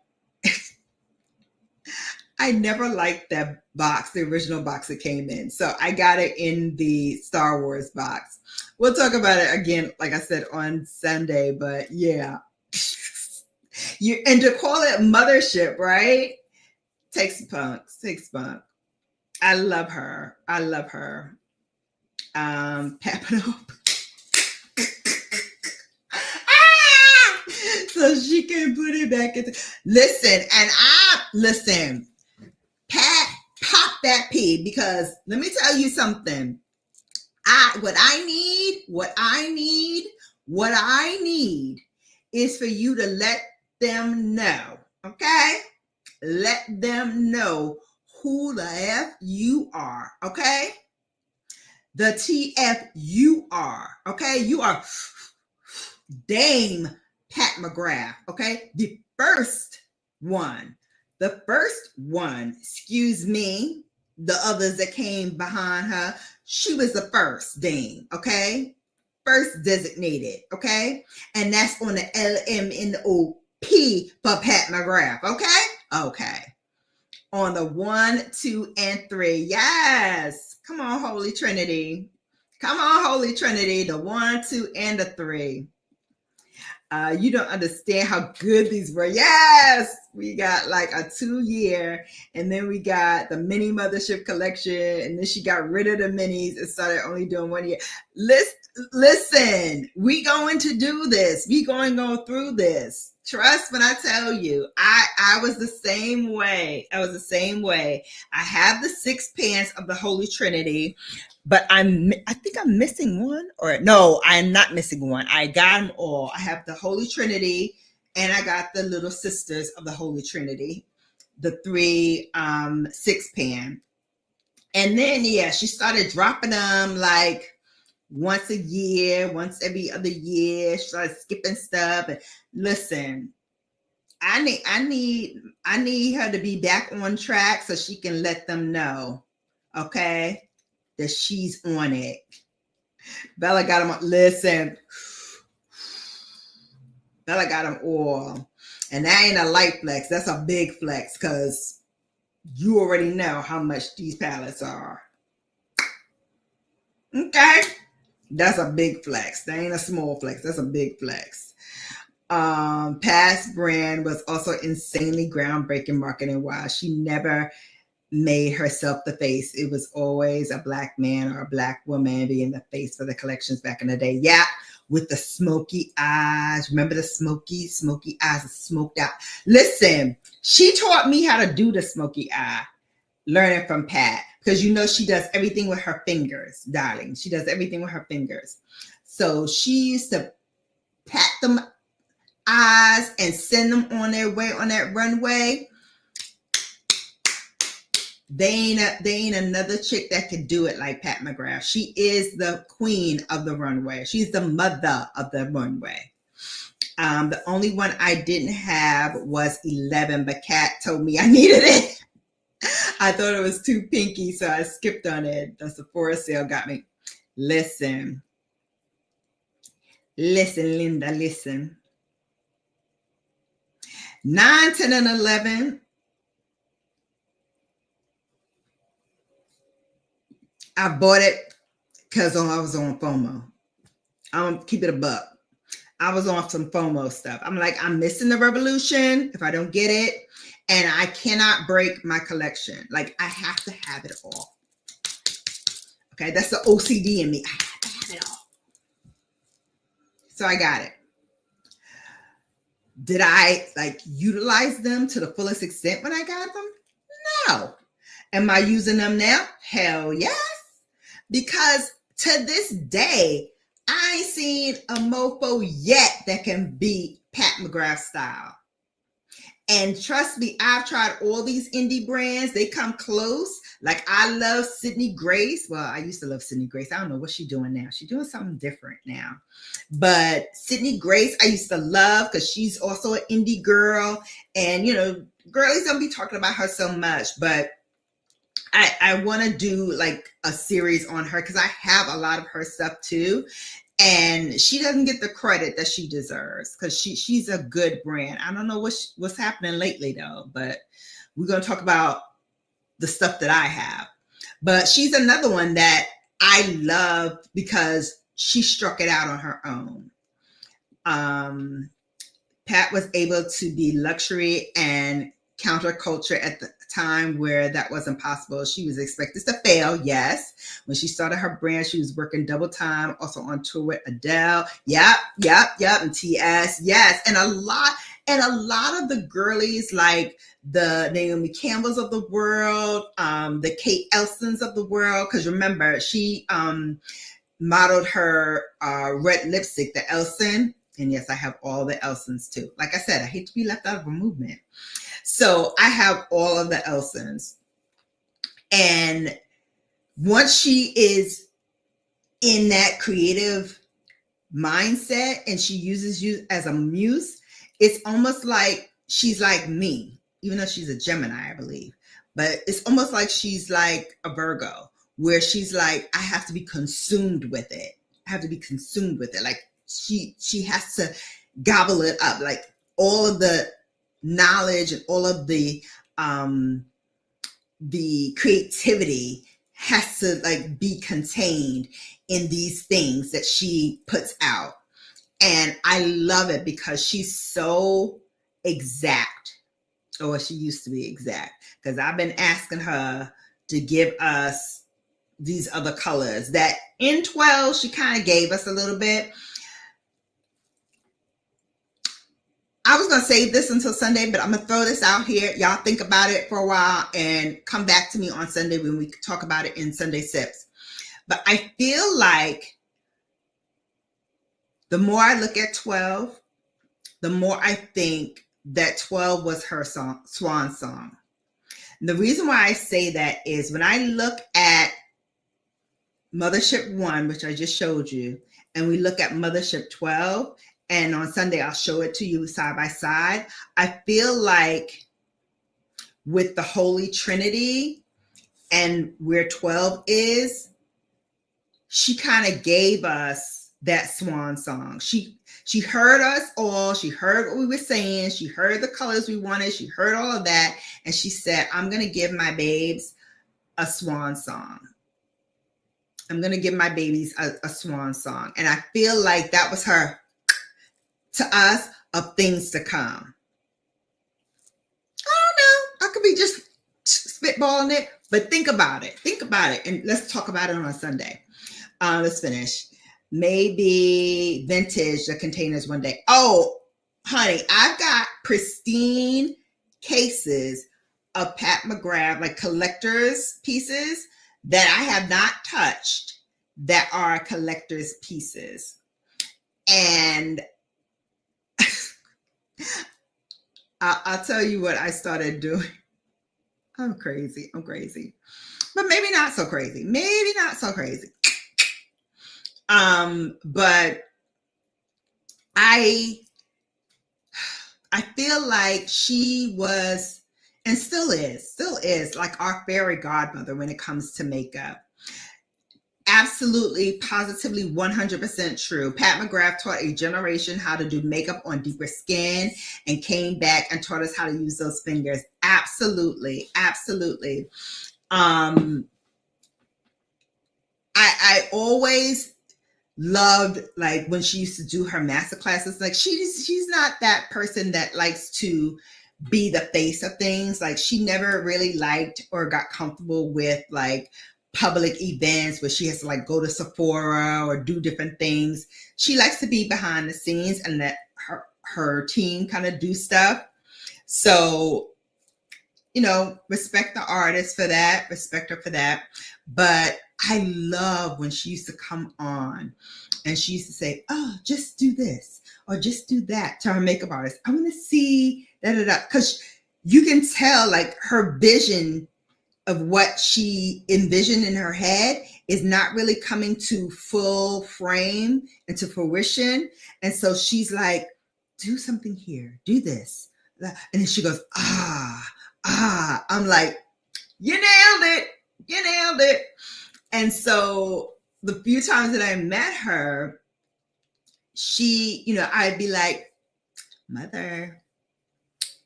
[SPEAKER 2] I never liked that box, the original box it came in. So I got it in the Star Wars box. We'll talk about it again, like I said, on Sunday, but yeah. And to call it Mothership, right? Takes spunk. I love her. I love her. Papino. So she can put it back into. Listen. Pat, pop that P, because let me tell you something. What I need is for you to let them know, okay? Let them know who the F you are, okay? The TF you are, okay? You are Dame Pat McGrath, okay? The first one, excuse me, the others that came behind her, she was the first Dame, okay? First designated, okay? And that's on the LMNOP for Pat McGrath, okay? Okay. On the 1, 2, and 3. Yes. Come on, Holy Trinity. Come on, Holy Trinity. The 1, 2, and the 3. You don't understand how good these were. Yes, we got like a 2-year, and then we got the mini mothership collection, and then she got rid of the minis and started only doing 1 year. Listen, we going to do this. We going to go through this. Trust when I tell you, I was the same way. I have the 6 pans of the Holy Trinity. But I think I'm missing one, or no, I'm not missing one. I got them all. I have the Holy Trinity, and I got the little sisters of the Holy Trinity, the 3 6 pan. And then, yeah, she started dropping them like once a year, once every other year. She started skipping stuff. And listen, I need her to be back on track so she can let them know, okay, that she's on it. Bella got them. Listen, Bella got them all. And that ain't a light flex. That's a big flex, because you already know how much these palettes are. Okay? That's a big flex. That ain't a small flex. That's a big flex. Past brand was also insanely groundbreaking marketing wise. She never made herself the face. It was always a Black man or a Black woman being the face for the collections back in the day. Yeah, with the smoky eyes. Remember the smoky eyes, smoked out. Listen, she taught me how to do the smoky eye, learning from Pat, because you know she does everything with her fingers, darling. She does everything with her fingers. So she used to pat them eyes and send them on their way on that runway. They ain't another chick that could do it like Pat McGrath. She is the queen of the runway. She's the mother of the runway. The only one I didn't have was 11, but Kat told me I needed it. I thought it was too pinky, so I skipped on it. The Sephora sale got me. Listen, Linda, listen. 9, 10, and 11. I bought it because I was on FOMO. I'm gonna keep it a buck. I was on some FOMO stuff. I'm like, I'm missing the revolution if I don't get it. And I cannot break my collection. Like, I have to have it all. Okay, that's the OCD in me. I have to have it all. So I got it. Did I like utilize them to the fullest extent when I got them? No. Am I using them now? Hell yes. Because to this day, I ain't seen a mofo yet that can beat Pat McGrath style. And trust me, I've tried all these indie brands. They come close. Like, I love Sydney Grace. Well, I used to love Sydney Grace. I don't know what she's doing now. She's doing something different now. But Sydney Grace, I used to love because she's also an indie girl. And, you know, girlies don't be talking about her so much. But I want to do like a series on her because I have a lot of her stuff too. And she doesn't get the credit that she deserves because she's a good brand. I don't know what's happening lately though, but we're going to talk about the stuff that I have. But she's another one that I love because she struck it out on her own. Pat was able to be luxury and counterculture at the time where that wasn't possible. She was expected to fail, yes. When she started her brand, she was working double time, also on tour with Adele. Yep, and TS, yes. And a lot of the girlies like the Naomi Campbells of the world, the Kate Elsons of the world, because remember, she modeled her red lipstick, the Elson. And yes, I have all the Elsons too. Like I said, I hate to be left out of a movement. So I have all of the Elsons. And once she is in that creative mindset and she uses you as a muse, it's almost like she's like me, even though she's a Gemini, I believe. But it's almost like she's like a Virgo, where she's like, I have to be consumed with it. I have to be consumed with it. Like she has to gobble it up. Like all of the knowledge and all of the creativity has to like be contained in these things that she puts out. And I love it because she's so exact, or she used to be exact, because I've been asking her to give us these other colors that in 12 she kind of gave us a little bit. I was going to save this until Sunday, but I'm going to throw this out here. Y'all think about it for a while and come back to me on Sunday when we talk about it in Sunday Sips. But I feel like the more I look at 12, the more I think that 12 was her swan song. And the reason why I say that is when I look at Mothership 1, which I just showed you, and we look at Mothership 12, and on Sunday, I'll show it to you side by side. I feel like with the Holy Trinity and where 12 is, she kind of gave us that swan song. She heard us all. She heard what we were saying. She heard the colors we wanted. She heard all of that. And she said, I'm going to give my babes a swan song. I'm going to give my babies a swan song. And I feel like that was her to us of things to come. I don't know. I could be just spitballing it, but think about it. Think about it. And let's talk about it on Sunday. Let's finish. Maybe vintage the containers one day. Oh, honey, I've got pristine cases of Pat McGrath, like collector's pieces that I have not touched that are collector's pieces. And I'll tell you what I started doing. I'm crazy. I'm crazy. But maybe not so crazy. Maybe not so crazy. But I feel like she was and still is like our fairy godmother when it comes to makeup. Absolutely, positively, 100% true. Pat McGrath taught a generation how to do makeup on deeper skin and came back and taught us how to use those fingers. Absolutely, absolutely. I always loved like when she used to do her master classes. Like she's not that person that likes to be the face of things. Like she never really liked or got comfortable with like public events where she has to like go to Sephora or do different things. She likes to be behind the scenes and let her team kind of do stuff. So, you know, respect the artist for that, respect her for that. But I love when she used to come on and she used to say, oh, just do this or just do that to her makeup artist. I want to see da-da-da. Because you can tell like her vision of what she envisioned in her head is not really coming to full frame and to fruition. And so she's like, do something here, do this. And then she goes, I'm like, you nailed it. And so the few times that I met her, she, you know, I'd be like, Mother,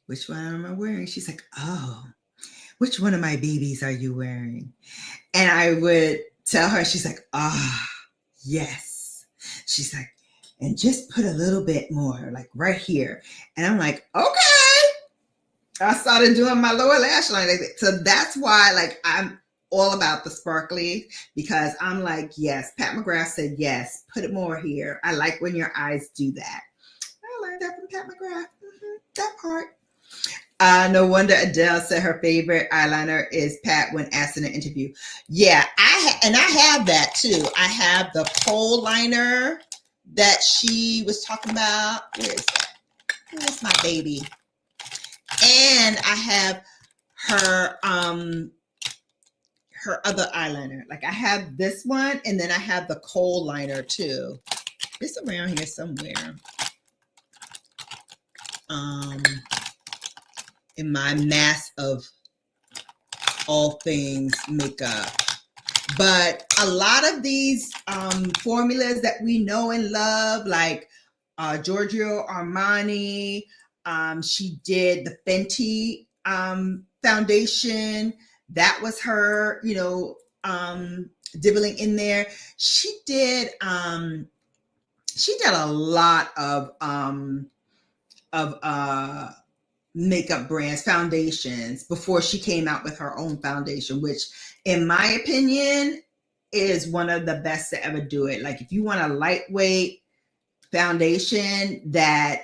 [SPEAKER 2] which one am I wearing? She's like, oh, which one of my babies are you wearing? And I would tell her, she's like, yes. She's like, and just put a little bit more, like right here. And I'm like, okay. I started doing my lower lash line. So that's why, like, I'm all about the sparkly because I'm like, yes, Pat McGrath said, yes, put it more here. I like when your eyes do that. I learned that from Pat McGrath. That part. No wonder Adele said her favorite eyeliner is Pat when asked in an interview. Yeah, I have that too. I have the pole liner that she was talking about. Where is that? Where's my baby? And I have her other eyeliner. Like I have this one, and then I have the coal liner too. It's around here somewhere. In my mass of all things makeup. But a lot of these formulas that we know and love, like Giorgio Armani, she did the Fenty foundation. That was her, you know, dibbling in there. She did a lot of makeup brands, foundations, before she came out with her own foundation, which in my opinion is one of the best to ever do it. Like if you want a lightweight foundation that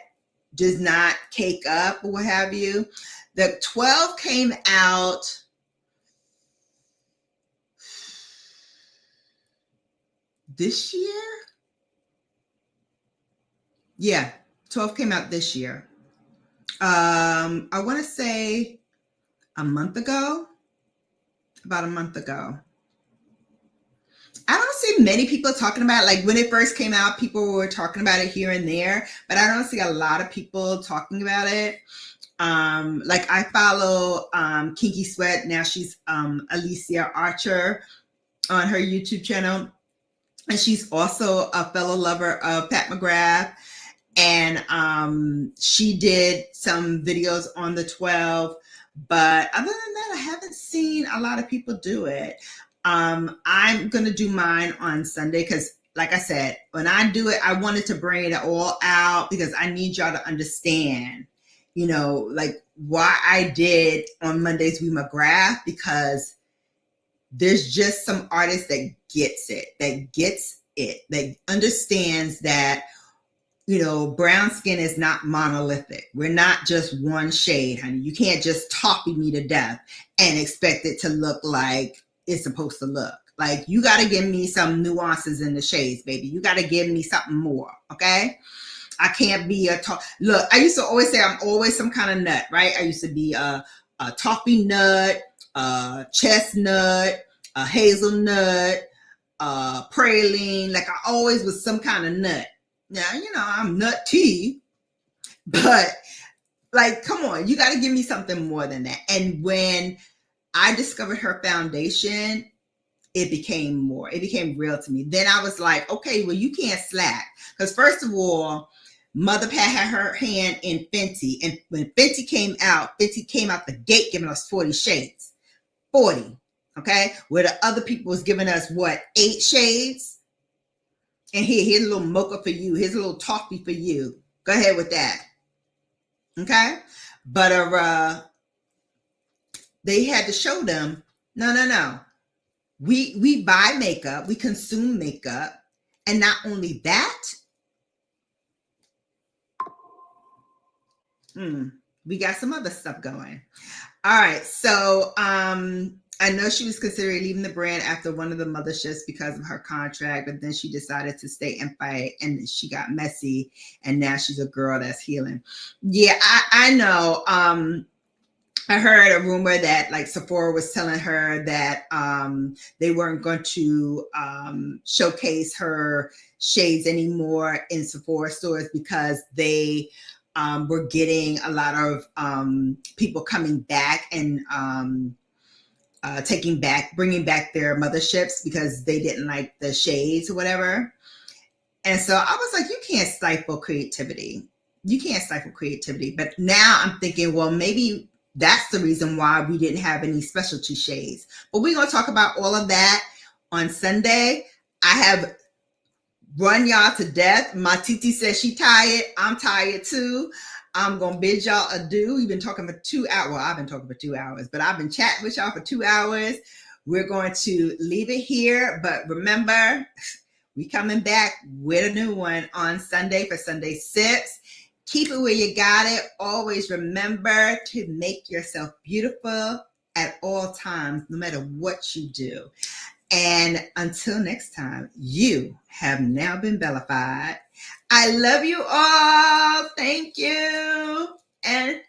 [SPEAKER 2] does not cake up or what have you, the 12 came out this year. Yeah, 12 came out this year. I want to say about a month ago. I don't see many people talking about it. Like when it first came out, people were talking about it here and there, but I don't see a lot of people talking about it. Like I follow Kinky Sweat. Now she's Alicia Archer on her YouTube channel. And she's also a fellow lover of Pat McGrath. And she did some videos on the 12, but other than that, I haven't seen a lot of people do it. I'm going to do mine on Sunday because, like I said, when I do it, I wanted to bring it all out because I need y'all to understand, you know, like why I did on Mondays with McGrath, because there's just some artists that gets it, that understands that, you know, brown skin is not monolithic. We're not just one shade, honey. You can't just toppy me to death and expect it to look like it's supposed to look. Like you got to give me some nuances in the shades, baby. You got to give me something more, okay? I can't be look, I used to always say I'm always some kind of nut, right? I used to be a toffee nut, chestnut, hazelnut, praline. Like I always was some kind of nut. Now, I'm nut tea, but like, come on, you got to give me something more than that. And when I discovered her foundation, it became real to me. Then I was like, okay, well, you can't slack. Because first of all, Mother Pat had her hand in Fenty. And when Fenty came out the gate giving us 40 shades. 40. Okay. Where the other people was giving us 8 shades? And here's a little mocha for you. Here's a little toffee for you. Go ahead with that. Okay. But they had to show them, no. We buy makeup, we consume makeup, and not only that, we got some other stuff going. All right, so I know she was considering leaving the brand after one of the motherships because of her contract, but then she decided to stay and fight, and she got messy, and now she's a girl that's healing. Yeah, I know. I heard a rumor that like Sephora was telling her that they weren't going to showcase her shades anymore in Sephora stores because they were getting a lot of people coming back and bringing back their motherships because they didn't like the shades or whatever. And so I was like, you can't stifle creativity. But now I'm thinking, well, maybe that's the reason why we didn't have any specialty shades. But we're going to talk about all of that on Sunday. I have run y'all to death. My Titi says she tired. I'm tired too. I'm going to bid y'all adieu. We've been talking for 2 hours. Well, I've been talking for 2 hours, but I've been chatting with y'all for 2 hours. We're going to leave it here. But remember, we coming back with a new one on Sunday for Sunday Sips. Keep it where you got it. Always remember to make yourself beautiful at all times, no matter what you do. And until next time, you have now been bellified. I love you all. Thank you. And